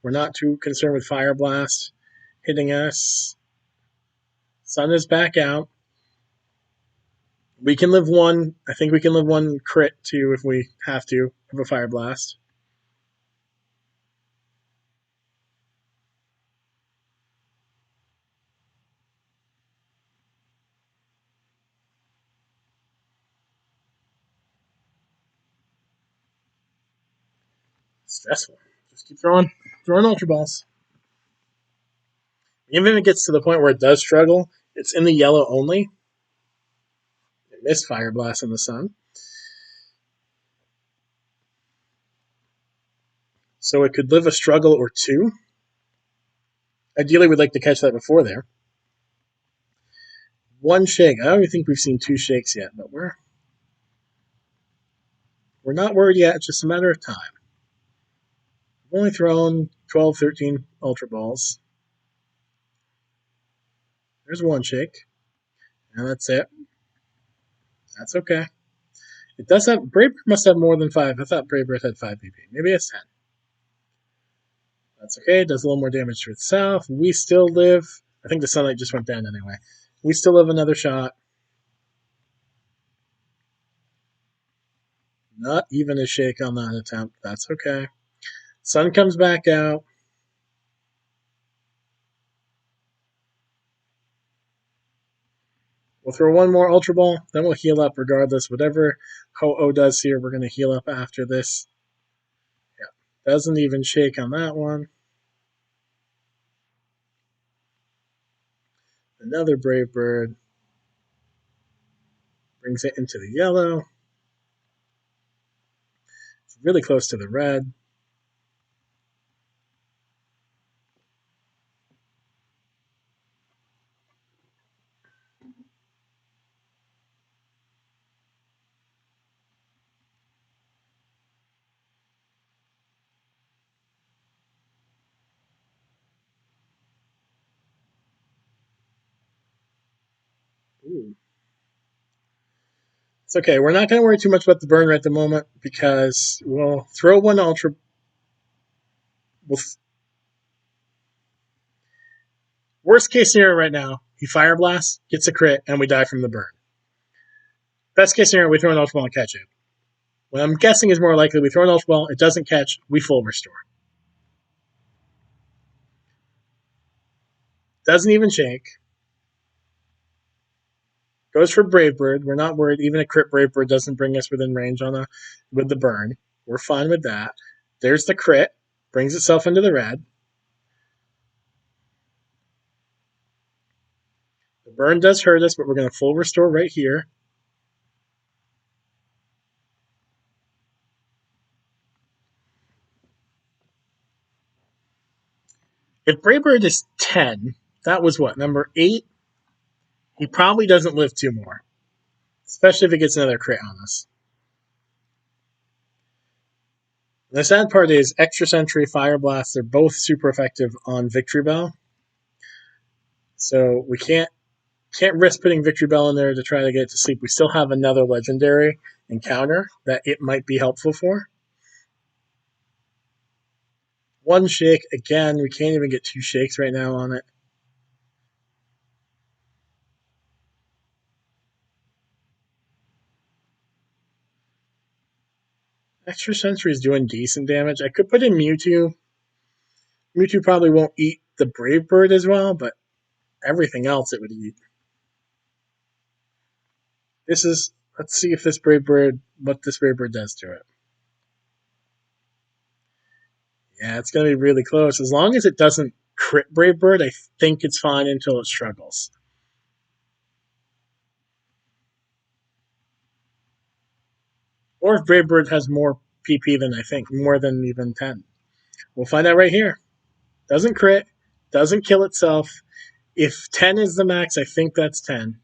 we're not too concerned with Fire Blast hitting us. Sun is back out. We can live one. I think we can live one crit too if we have to of a Fire Blast. Stressful. Just keep throwing Ultra Balls. Even if it gets to the point where it does struggle, it's in the yellow only. It missed Fire Blast in the sun. So it could live a struggle or two. Ideally, we'd like to catch that before there. One shake. I don't even think we've seen 2 shakes yet, but we're not worried yet. It's just a matter of time. We've only thrown 12, 13 Ultra Balls. There's one shake. And that's it. That's okay. It does have. Brave must have more than 5. I thought Brave had 5 PP. Maybe it's 10. That's okay. It does a little more damage to itself. We still live. I think the sunlight just went down anyway. We still have another shot. Not even a shake on that attempt. That's okay. Sun comes back out. We'll throw one more Ultra Ball, then we'll heal up regardless. Whatever Ho-Oh does here, we're going to heal up after this. Yeah, doesn't even shake on that one. Another Brave Bird. Brings it into the yellow. It's really close to the red. Ooh. It's okay. We're not going to worry too much about the burn rate at the moment because we'll throw one Ultra. Worst case scenario right now, he Fire Blasts, gets a crit, and we die from the burn. Best case scenario, we throw an Ultra Ball and catch it. What I'm guessing is more likely we throw an Ultra Ball, it doesn't catch, we full restore. Doesn't even shake. Goes for Brave Bird. We're not worried. Even a crit Brave Bird doesn't bring us within range with the burn. We're fine with that. There's the crit. Brings itself into the red. The burn does hurt us, but we're going to full restore right here. If Brave Bird is 10, that was what, number 8? He probably doesn't live 2 more. Especially if it gets another crit on us. The sad part is Extra Sentry, Fire Blast, they're both super effective on Victory Bell. So we can't risk putting Victory Bell in there to try to get it to sleep. We still have another legendary encounter that it might be helpful for. One shake, again, we can't even get 2 shakes right now on it. Extra Sentry is doing decent damage. I could put in Mewtwo. Mewtwo probably won't eat the Brave Bird as well, but everything else it would eat. Let's see if what this Brave Bird does to it. Yeah, it's going to be really close. As long as it doesn't crit Brave Bird, I think it's fine until it struggles. Or if Brave Bird has more PP than I think, more than even 10. We'll find out right here. Doesn't crit, doesn't kill itself. If 10 is the max, I think that's 10.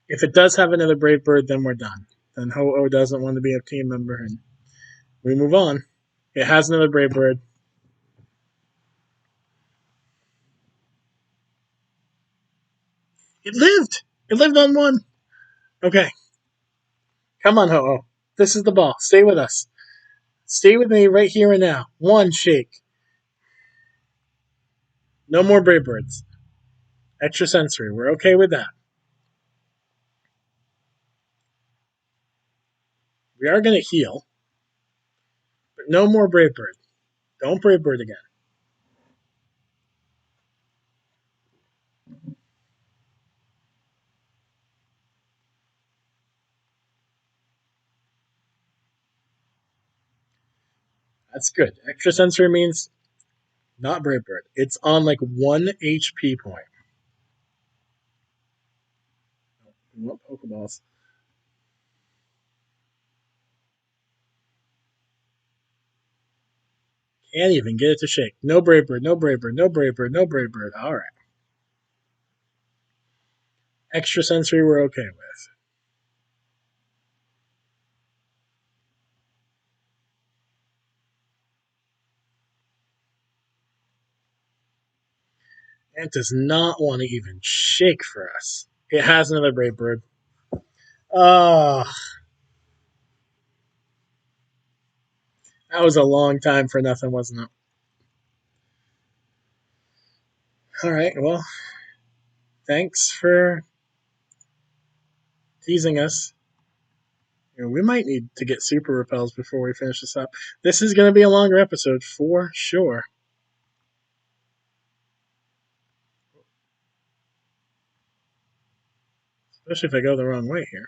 If it does have another Brave Bird, then we're done. Then Ho-Oh doesn't want to be a team member, and we move on. It has another Brave Bird. It lived! It lived on one! Okay. Come on, Ho-Oh. This is the ball. Stay with us. Stay with me right here and now. One shake. No more Brave Birds. Extra sensory. We're okay with that. We are going to heal, but no more Brave Bird. Don't Brave Bird again. That's good. Extra sensory means not Brave Bird. It's on like 1 HP point. We want Pokeballs. Can't even get it to shake. No Brave Bird, no Brave Bird, no Brave Bird, no Brave Bird. All right. Extra sensory we're okay with. It does not want to even shake for us. It has another Brave Bird. Oh, that was a long time for nothing, wasn't it? All right, well, thanks for teasing us. We might need to get super repels before we finish this up. This is going to be a longer episode for sure. Especially if I go the wrong way here.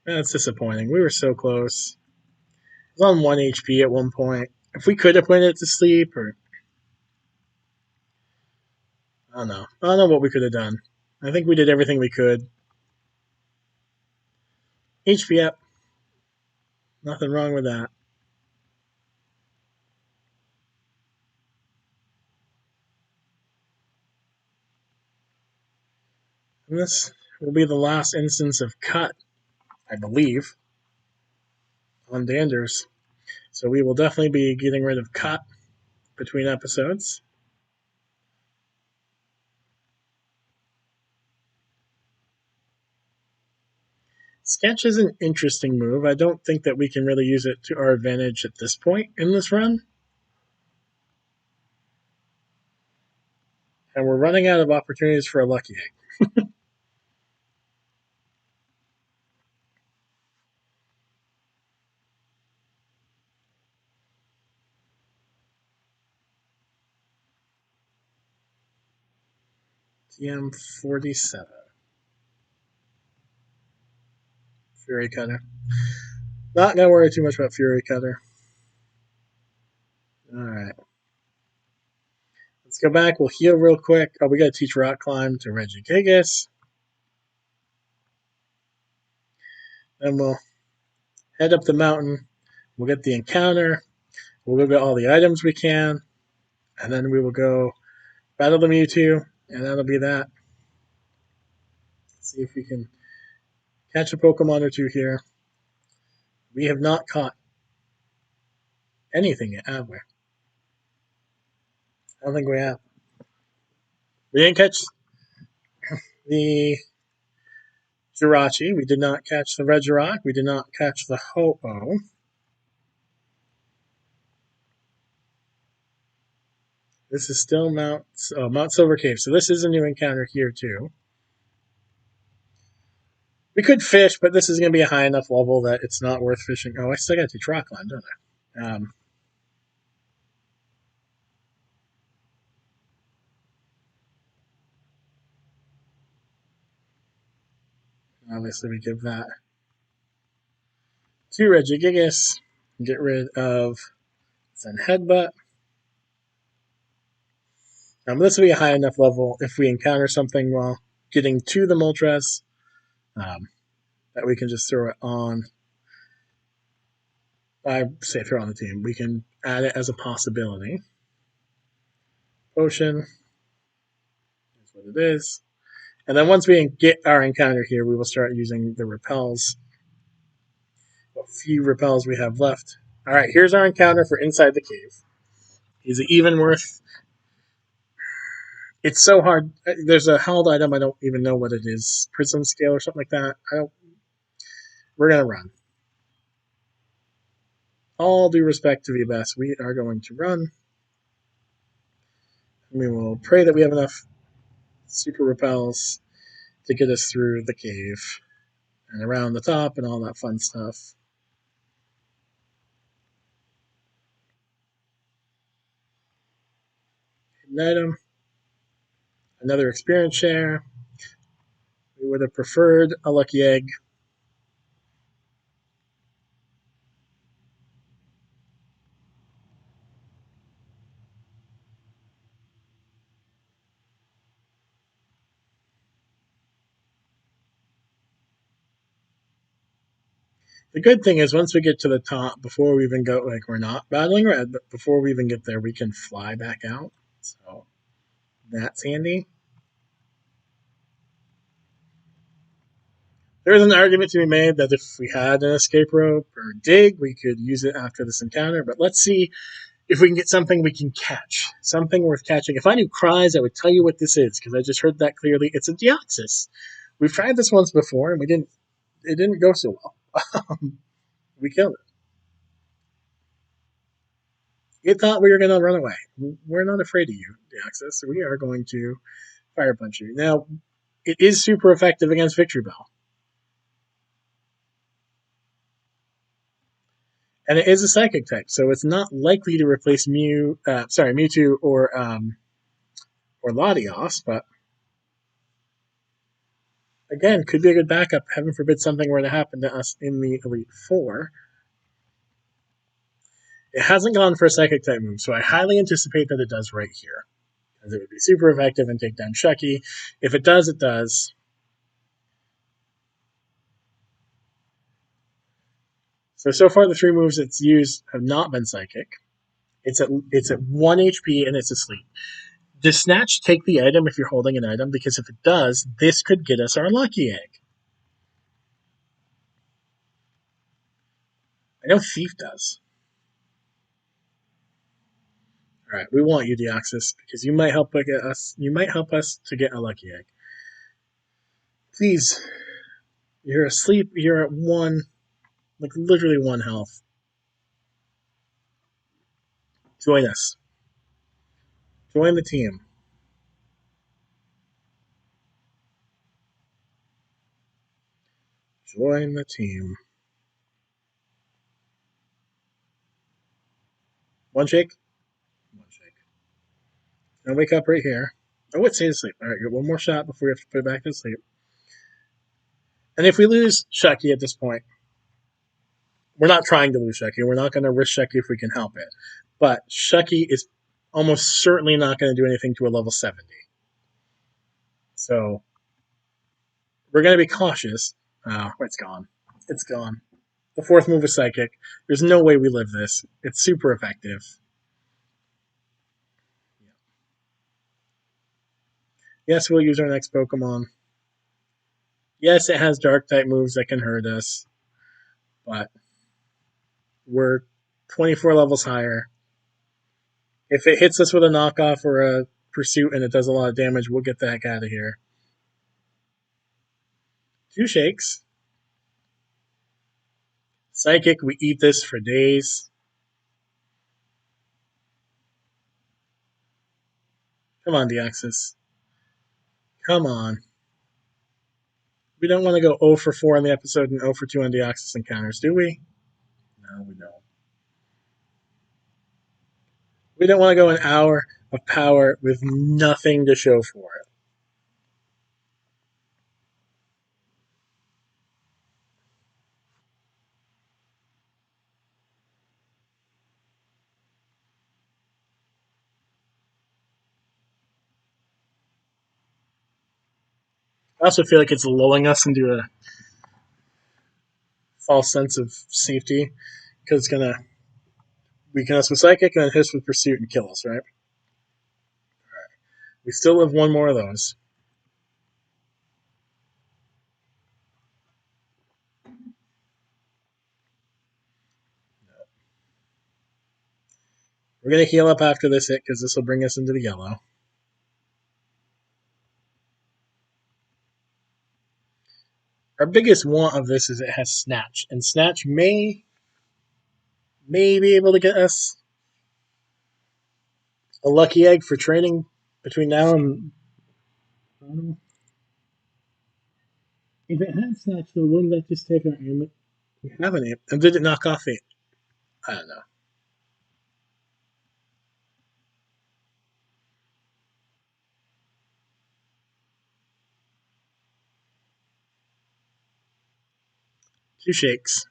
That's disappointing. We were so close. It was on 1 HP at one point. If we could have put it to sleep, or I don't know. I don't know what we could have done. I think we did everything we could. HP up. Nothing wrong with that. And this will be the last instance of cut, I believe, on Danders. So we will definitely be getting rid of cut between episodes. Sketch is an interesting move. I don't think that we can really use it to our advantage at this point in this run. And we're running out of opportunities for a lucky egg. TM47. Fury Cutter. Not gonna worry too much about Fury Cutter. Alright. Let's go back. We'll heal real quick. Oh, we gotta teach Rock Climb to Regigigas. Then we'll head up the mountain. We'll get the encounter. We'll go get all the items we can. And then we will go battle the Mewtwo. And that'll be that. See if we can catch a Pokemon or two here. We have not caught anything yet, have we? I don't think we have. We didn't catch the Jirachi. We did not catch the Regirock. We did not catch the Ho-Oh. This is still Mount Silver Cave. So this is a new encounter here too. We could fish, but this is going to be a high enough level that it's not worth fishing. Oh, I still got to teach Rock Climb, don't I? Obviously, we give that 2 Regigigas. Get rid of Zen Headbutt. This will be a high enough level if we encounter something while getting to the Moltres that we can just throw it on. I say throw on the team. We can add it as a possibility. Potion is what it is. And then once we get our encounter here, we will start using the repels. What few repels we have left. All right, here's our encounter for inside the cave. Is it even worth? It's so hard. There's a held item. I don't even know what it is. Prism scale or something like that. I don't. We're gonna run. All due respect to the best, we are going to run. We will pray that we have enough super repels to get us through the cave and around the top and all that fun stuff. Hidden item. Another experience share. We would have preferred a lucky egg. The good thing is once we get to the top, before we even go, like we're not battling red, but before we even get there, we can fly back out. So that's handy. There's an argument to be made that if we had an escape rope or dig, we could use it after this encounter. But let's see if we can get something we can catch. Something worth catching. If I knew cries, I would tell you what this is, because I just heard that clearly. It's a Deoxys. We've tried this once before, and it didn't go so well. We killed it. It thought we were going to run away. We're not afraid of you, Deoxys. We are going to fire punch you. Now, it is super effective against Victory Bell. And it is a psychic type, so it's not likely to replace Mewtwo or Latios, but again, could be a good backup. Heaven forbid something were to happen to us in the Elite Four. It hasn't gone for a psychic type move, so I highly anticipate that it does right here. Because it would be super effective and take down Chucky. If it does, it does. So far the 3 moves it's used have not been psychic. It's at 1 HP and it's asleep. Does Snatch take the item if you're holding an item? Because if it does, this could get us our lucky egg. I know Thief does. All right, we want you, Deoxys, because you might help us. You might help us to get a lucky egg. Please, you're asleep. You're at 1, like literally 1 health. Join us. Join the team. Join the team. 1 shake. 1 shake. Now wake up right here. Oh, it stays asleep. All right, get 1 more shot before we have to put it back to sleep. And if we lose Chucky at this point, we're not trying to lose Chucky. We're not going to risk Chucky if we can help it. But Chucky is almost certainly not going to do anything to a level 70. So we're going to be cautious. Oh, it's gone. It's gone. The 4th move is Psychic. There's no way we live this. It's super effective. Yes, we'll use our next Pokemon. Yes, it has Dark-type moves that can hurt us. But we're 24 levels higher. If it hits us with a knockoff or a pursuit and it does a lot of damage, we'll get the heck out of here. 2 shakes. Psychic, we eat this for days. Come on, Deoxys. Come on. We don't want to go 0 for 4 on the episode and 0 for 2 on Deoxys encounters, do we? No, we don't. We don't want to go an hour of power with nothing to show for it. I also feel like it's lulling us into a false sense of safety because it's gonna weaken us with psychic and then hit us with pursuit and kill us, right? We still have one more of those. We're gonna heal up after this hit because this will bring us into the yellow. Our biggest want of this is it has Snatch, and Snatch may be able to get us a lucky egg for training between now and. If it had Snatch, though, wouldn't that just take our aim? We have an aim. And did it knock off it? I don't know. Two shakes.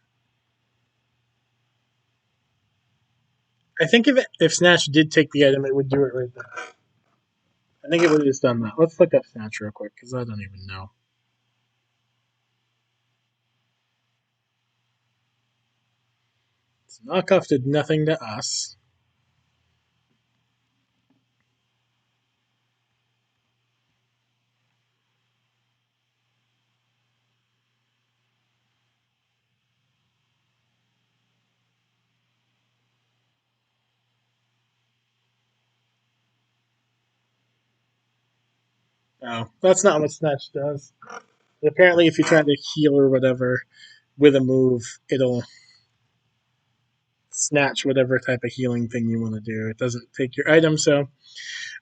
I think if Snatch did take the item, it would do it right there. I think it would have just done that. Let's look up Snatch real quick because I don't even know. So knockoff did nothing to us. No, that's not what Snatch does. Apparently, if you try to heal or whatever with a move, it'll snatch whatever type of healing thing you want to do. It doesn't take your item, so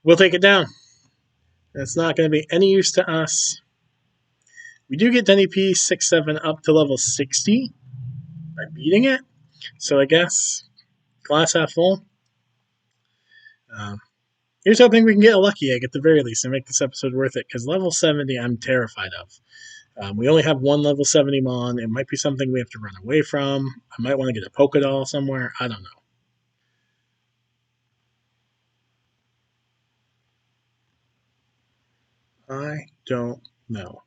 we'll take it down. It's not going to be any use to us. We do get Denny P 6-7 up to level 60 by beating it, so I guess glass half full. Here's hoping we can get a lucky egg at the very least and make this episode worth it, because level 70 I'm terrified of. We only have one level 70 Mon. It might be something we have to run away from. I might want to get a Polka Doll somewhere. I don't know. I don't know.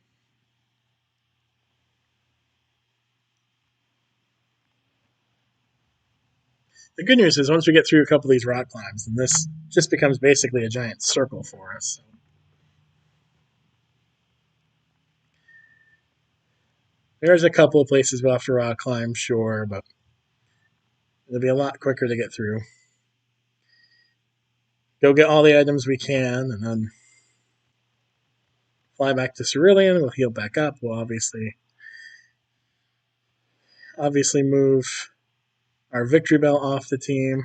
The good news is once we get through a couple of these rock climbs, then this just becomes basically a giant circle for us. There's a couple of places we'll have to rock climb, sure, but it'll be a lot quicker to get through. Go get all the items we can, and then fly back to Cerulean. We'll heal back up. We'll obviously move our victory bell off the team.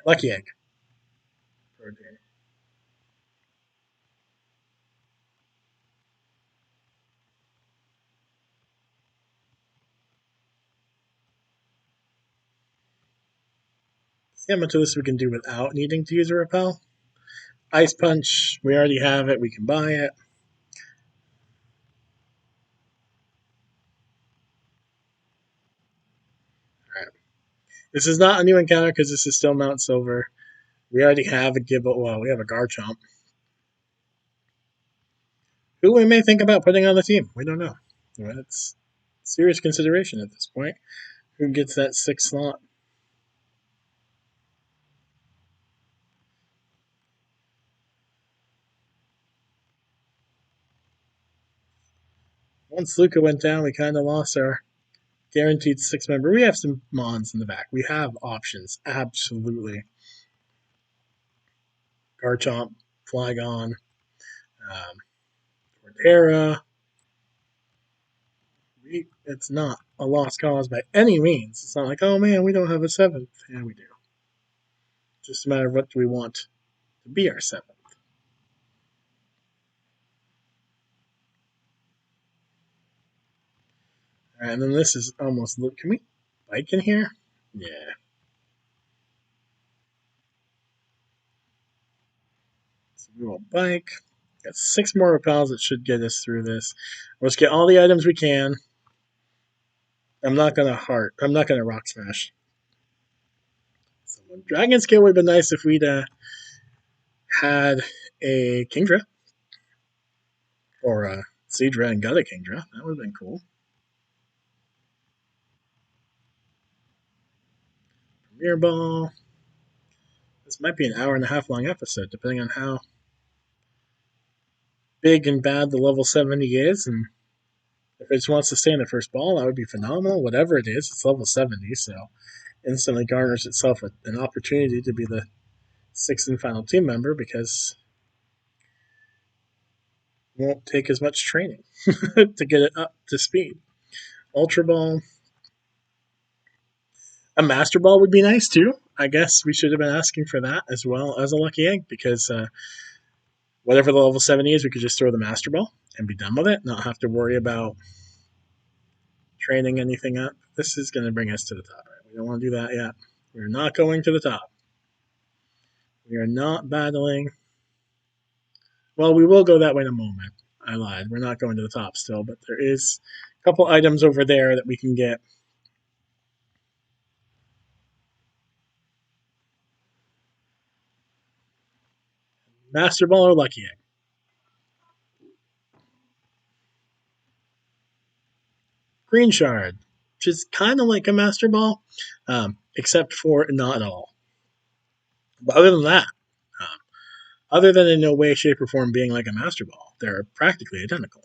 Lucky egg. See how much of this we can do without needing to use a repel. Ice Punch, we already have it. We can buy it. Alright. This is not a new encounter because this is still Mount Silver. We already have a Gibble. Well, we have a Garchomp. Who we may think about putting on the team. We don't know. It's serious consideration at this point. Who gets that 6th slot? Once Luca went down, we kind of lost our guaranteed 6 member. We have some Mons in the back. We have options. Absolutely. Garchomp, Flygon, Torterra. It's not a lost cause by any means. It's not like, oh man, we don't have a 7th. Yeah, we do. Just a matter of what do we want to be our 7th. All right, and then this is almost. Can we bike in here? Yeah. So we will bike. Got 6 more repels that should get us through this. Let's get all the items we can. I'm not gonna rock smash. So Dragon Scale would have been nice if we'd had a Kingdra. Or a Seadra and got a Kingdra. That would have been cool. Premier Ball. This might be an hour and a half long episode, depending on how big and bad the level 70 is. And if it just wants to stay in the first ball, that would be phenomenal. Whatever it is, it's level 70, so instantly garners itself an opportunity to be the sixth and final team member because it won't take as much training to get it up to speed. Ultra Ball. A Master Ball would be nice too. I guess we should have been asking for that as well as a Lucky Egg because whatever the level 70 is, we could just throw the Master Ball and be done with it, not have to worry about training anything up. This is going to bring us to the top. Right? We don't want to do that yet. We're not going to the top. We are not battling. Well, we will go that way in a moment. I lied. We're not going to the top still, but there is a couple items over there that we can get. Master Ball or Lucky Egg? Green Shard, which is kind of like a Master Ball, except for not at all. But other than that, um, other than in no way, shape, or form being like a Master Ball, they're practically identical.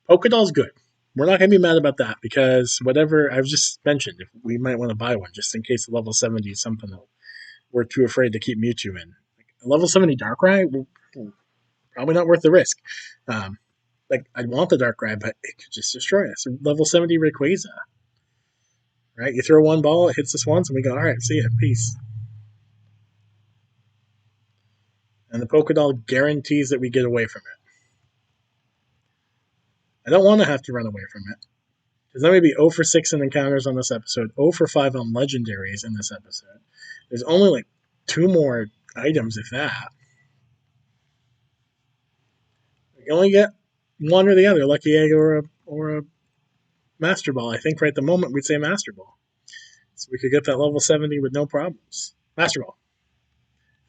Pokédoll's good. We're not going to be mad about that because whatever I've just mentioned, if we might want to buy one just in case the level 70 is something that we're too afraid to keep Mewtwo in. Like a level 70 Darkrai, probably not worth the risk. I'd want the Darkrai, but it could just destroy us. Level 70 Rayquaza, right? You throw one ball, it hits us once, and we go, all right, see ya, peace. And the Pokédoll guarantees that we get away from it. I don't want to have to run away from it. Because then we'd be 0 for 6 in encounters on this episode, 0 for 5 on legendaries in this episode. There's only like 2 more items, if that. We only get one or the other, Lucky Egg or a Master Ball. I think right at the moment we'd say Master Ball. So we could get that level 70 with no problems. Master Ball.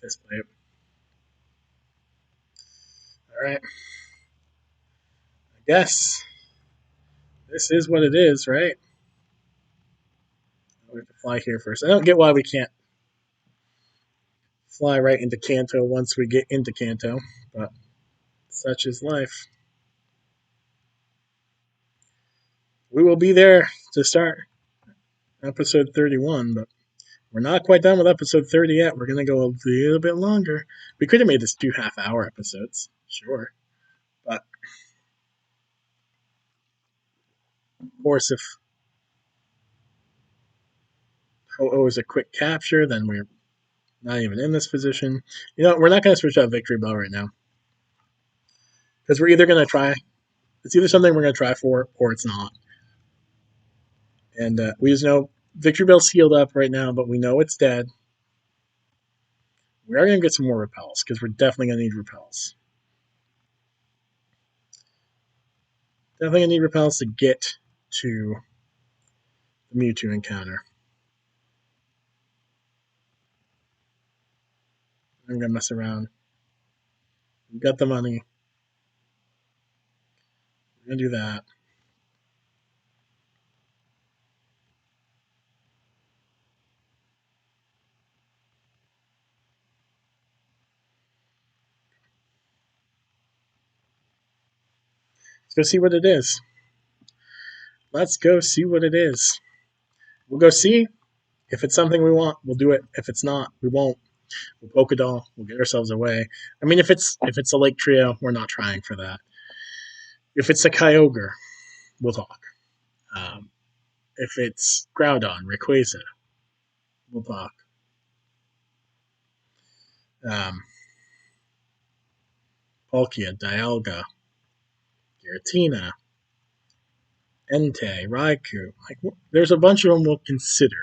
This play. Alright. I guess this is what it is, right? We have to fly here first. I don't get why we can't fly right into Kanto once we get into Kanto, but such is life. We will be there to start episode 31, but we're not quite done with episode 30 yet. We're going to go a little bit longer. We could have made this 2 half-hour episodes, sure. But, of course, if Ho-Oh is a quick capture, then we're not even in this position. You know, we're not going to switch out Victory Bell right now. Because we're either going to try, it's either something we're going to try for, or it's not. And we just know Victory Bell's healed up right now, but we know it's dead. We are going to get some more repels, because we're definitely going to need repels. Definitely going to need repels to get to the Mewtwo encounter. I'm going to mess around. We've got the money. We're going to do that. Let's go see what it is. Let's go see what it is. We'll go see. If it's something we want, we'll do it. If it's not, we won't. We'll Pokédoll. We'll get ourselves away. I mean, if it's a Lake Trio, we're not trying for that. If it's a Kyogre, we'll talk. If it's Groudon, Rayquaza, we'll talk. Palkia, Dialga, Giratina, Entei, Raikou. Like, there's a bunch of them we'll consider.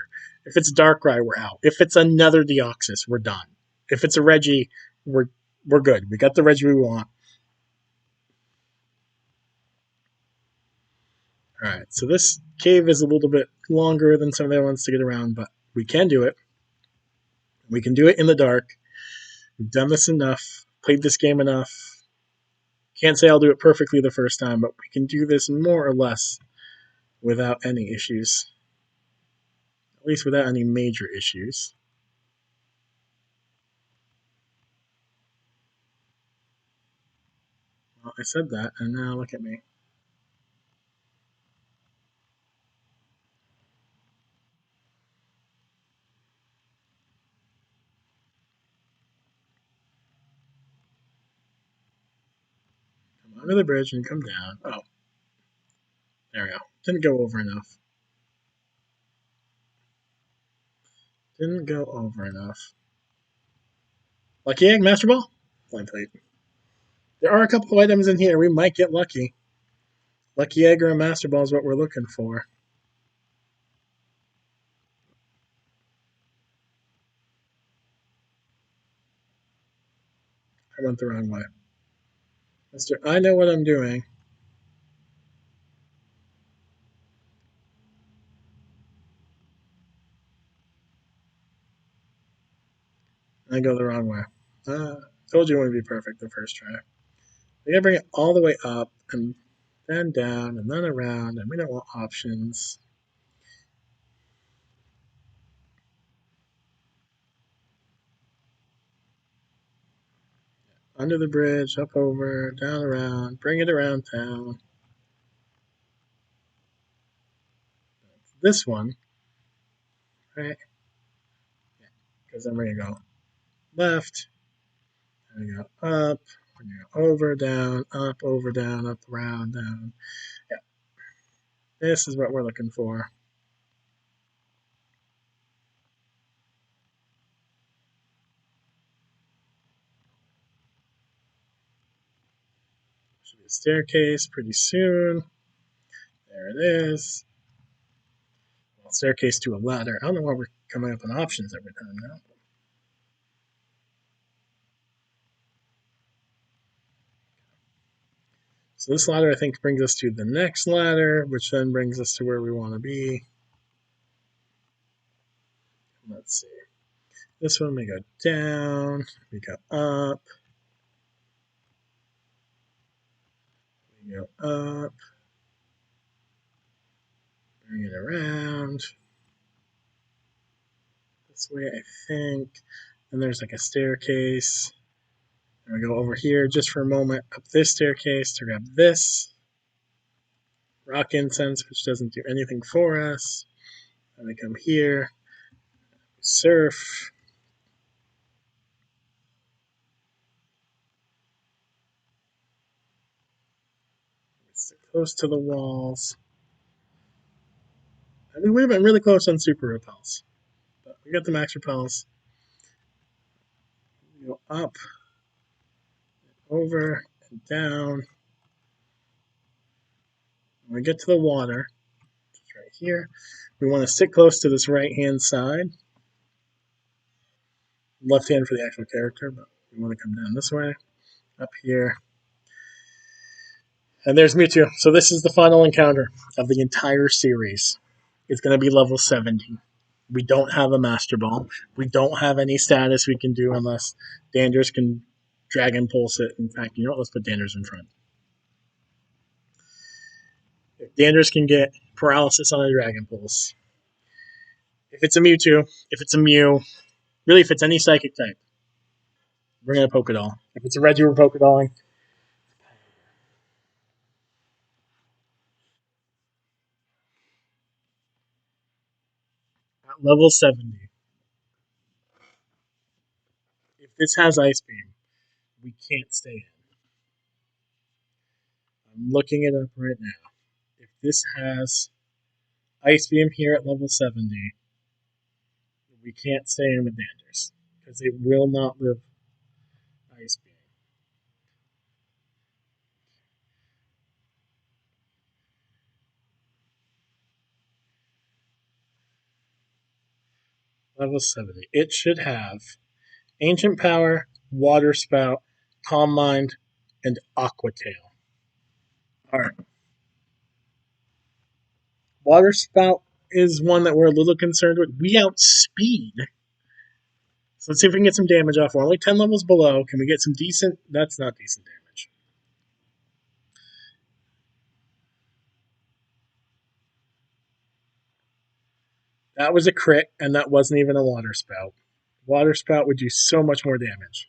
If it's Darkrai, we're out. If it's another Deoxys, we're done. If it's a Reggie, we're good. We got the Reggie we want. Alright, so this cave is a little bit longer than some of the other ones to get around, but we can do it. We can do it in the dark. We've done this enough, played this game enough. Can't say I'll do it perfectly the first time, but we can do this more or less without any issues. At least without any major issues. Well, I said that, and now look at me. Come under the bridge and come down. Oh, there we go. Didn't go over enough. Didn't go over enough. Lucky egg, Master Ball? Blind plate. There are a couple of items in here. We might get lucky. Lucky egg or a Master Ball is what we're looking for. I went the wrong way. Mister, I know what I'm doing. I go the wrong way. Told you it wouldn't be perfect the first try. We gotta bring it all the way up and then down and then around, and we don't want options. Under the bridge, up over, down around, bring it around town. This one, right? Because then we're gonna go left, and we go up, we're gonna go over, down, up, around, down. Yeah, this is what we're looking for. Should be a staircase pretty soon. There it is. Well, staircase to a ladder. I don't know why we're coming up with options every time now. So this ladder, I think, brings us to the next ladder, which then brings us to where we want to be. Let's see. This one we go down, we go up, we go up, bring it around. This way, I think. And there's like a staircase. And we go over here just for a moment, up this staircase to grab this rock incense, which doesn't do anything for us. And we come here, surf. It's close to the walls. I mean, we would have been really close on super repels. But we got the max repels. We go up, over, and down. When we get to the water, which is right here, we want to sit close to this right hand side. Left hand for the actual character, but we want to come down this way, up here. And there's Mewtwo. So this is the final encounter of the entire series. It's going to be level 70. We don't have a Master Ball. We don't have any status we can do unless Danders can Dragon Pulse it. In fact, you know what? Let's put Danders in front. If Danders can get paralysis on a Dragon Pulse, if it's a Mewtwo, if it's a Mew, really if it's any Psychic type, bring in a Pokédoll. If it's a Reggie, we're Pokédolling. At level 70, if this has Ice Beam, we can't stay in. I'm looking it up right now. If this has Ice Beam here at level 70, we can't stay in with Danders because it will not live Ice Beam. Level 70. It should have Ancient Power, Water Spout, Calm Mind, and Aqua Tail. Alright. Water Spout is one that we're a little concerned with. We outspeed So let's see if we can get some damage off. We're only 10 levels below. Can we get some decent? That's not decent damage. That was a crit, and that wasn't even a water spout. Water spout would do so much more damage.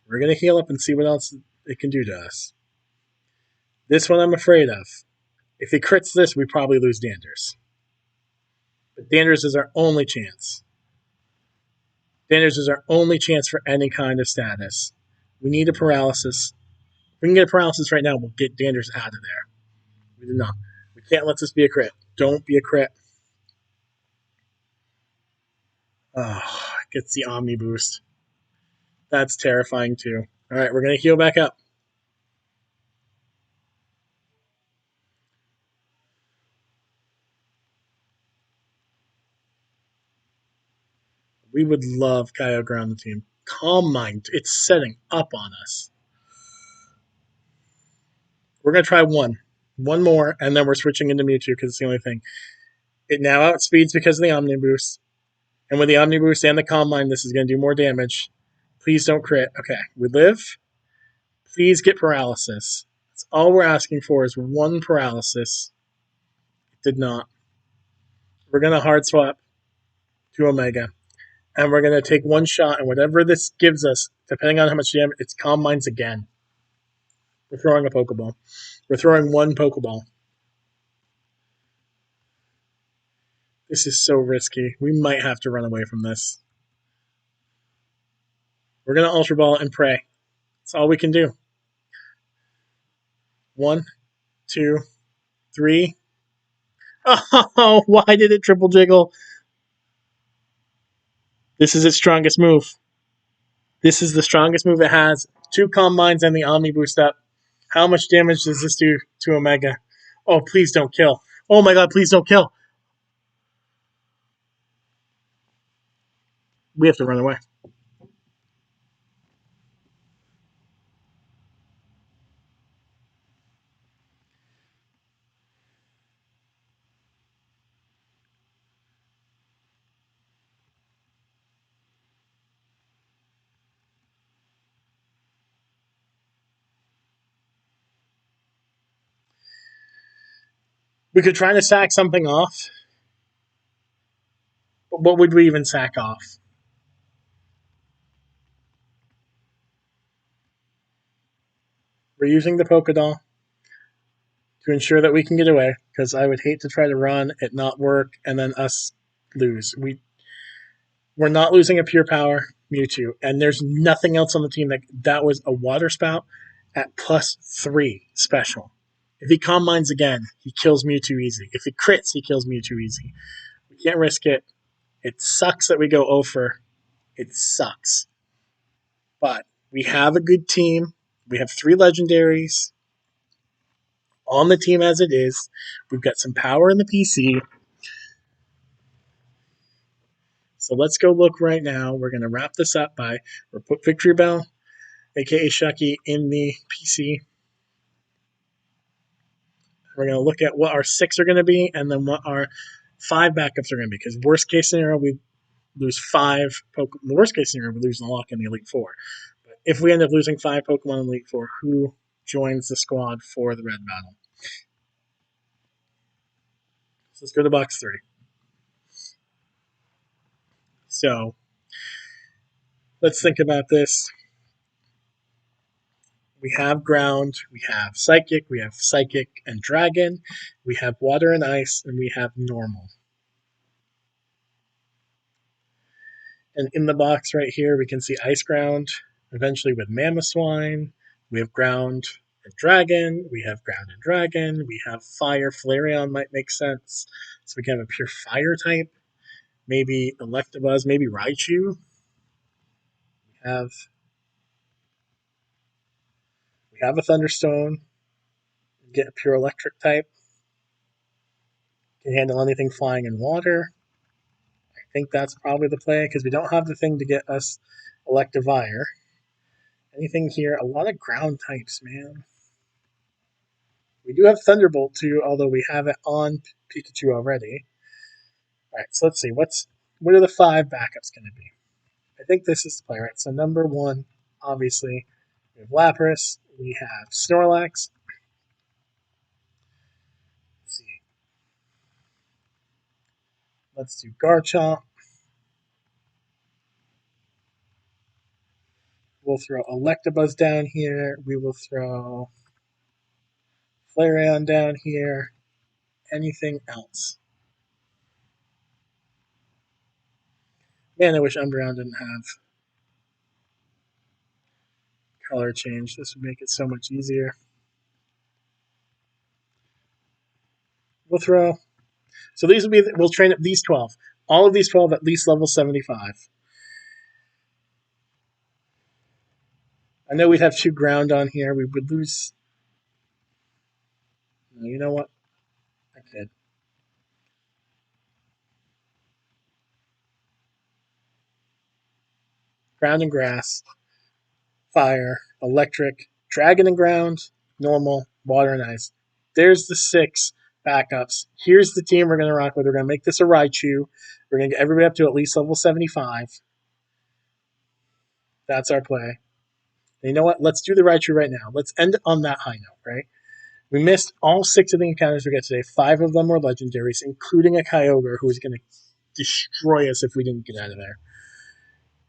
We're going to heal up and see what else it can do to us. This one I'm afraid of. If he crits this, we probably lose Danders. But Danders is our only chance. Danders is our only chance for any kind of status. We need a paralysis. If we can get a paralysis right now, we'll get Danders out of there. We do not. We can't let this be a crit. Don't be a crit. Oh, gets the Omni boost. That's terrifying too. All right, we're going to heal back up. We would love Kyogre on the team. Calm Mind. It's setting up on us. We're going to try one. One more, and then we're switching into Mewtwo because it's the only thing. It now outspeeds because of the Omni boost. And with the Omni boost and the Calm Mind, this is going to do more damage. Please don't crit. Okay, we live. Please get paralysis. That's all we're asking for is one paralysis. It did not. We're going to hard swap to Omega. And we're going to take one shot, and whatever this gives us, depending on how much damage, it's Calm Minds again. We're throwing a Pokeball. We're throwing one Pokeball. This is so risky. We might have to run away from this. We're going to Ultra Ball and pray. That's all we can do. 1, 2, 3. Oh, why did it triple jiggle? This is its strongest move. This is the strongest move it has. 2 Calm Minds and the Omni boost up. How much damage does this do to Omega? Oh, please don't kill. Oh my god, please don't kill. We have to run away. We could try to sack something off. But what would we even sack off? We're using the Pokédoll to ensure that we can get away, because I would hate to try to run, it not work, and then us lose. We're not losing a pure power Mewtwo, and there's nothing else on the team that was a water spout at +3 special. If he Calm Minds again, he kills Mewtwo easy. If he crits, he kills Mewtwo easy. We can't risk it. It sucks that we go over. It sucks. But we have a good team. We have 3 legendaries on the team as it is. We've got some power in the PC. So let's go look right now. We're going to wrap this up by, or put Victory Bell, aka Shucky, in the PC. We're going to look at what our 6 are going to be and then what our 5 backups are going to be. Because worst case scenario, we lose 5 Pokemon. The worst case scenario, we lose Nuzlocke in the Elite Four. But if we end up losing 5 Pokemon in the Elite Four, who joins the squad for the Red Battle? So let's go to box 3. So let's think about this. We have ground, we have psychic and dragon, we have water and ice, and we have normal. And in the box right here, we can see ice ground, eventually with Mamoswine. We have ground and dragon, we have ground and dragon, we have fire. Flareon might make sense. So we can have a pure fire type, maybe Electabuzz, maybe Raichu. We have a Thunderstone, get a pure electric type. Can handle anything flying in water. I think that's probably the play because we don't have the thing to get us Electivire. Anything here? A lot of ground types, man. We do have Thunderbolt too, although we have it on Pikachu already. right, so let's see. What are the 5 backups going to be? I think this is the play, right? So number 1, obviously, we have Lapras. We have Snorlax. Let's see. Let's do Garchomp. We'll throw Electabuzz down here. We will throw Flareon down here. Anything else? Man, I wish Umbreon didn't have color change. This would make it so much easier. We'll throw. So these will be. We'll train up these 12. All of these 12 at least level 75. I know we'd have 2 ground on here. We would lose. You know what? I did. Ground and grass, fire, electric, dragon and ground, normal, water and ice. There's the 6 backups. Here's the team we're going to rock with. We're going to make this a Raichu. We're going to get everybody up to at least level 75. That's our play. And you know what? Let's do the Raichu right now. Let's end on that high note, right? We missed all 6 of the encounters we got today. 5 of them were legendaries, including a Kyogre who was going to destroy us if we didn't get out of there.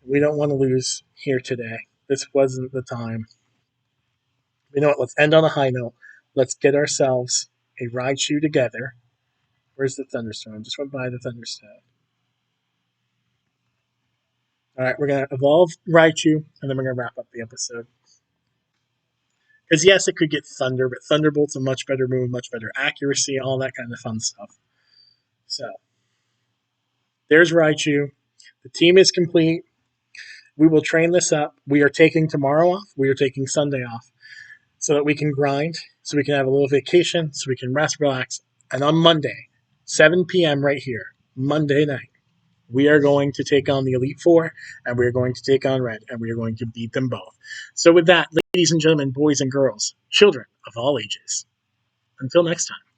We don't want to lose here today. This wasn't the time. You know what? Let's end on a high note. Let's get ourselves a Raichu together. Where's the Thunderstorm? Just went by the Thunderstorm. All right, we're going to evolve Raichu, and then we're going to wrap up the episode. Because yes, it could get Thunder, but Thunderbolt's a much better move, much better accuracy, all that kind of fun stuff. So, there's Raichu. The team is complete. We will train this up. We are taking tomorrow off. We are taking Sunday off so that we can grind, so we can have a little vacation, so we can rest, relax. And on Monday, 7 p.m. right here, Monday night, we are going to take on the Elite Four, and we are going to take on Red, and we are going to beat them both. So with that, ladies and gentlemen, boys and girls, children of all ages, until next time.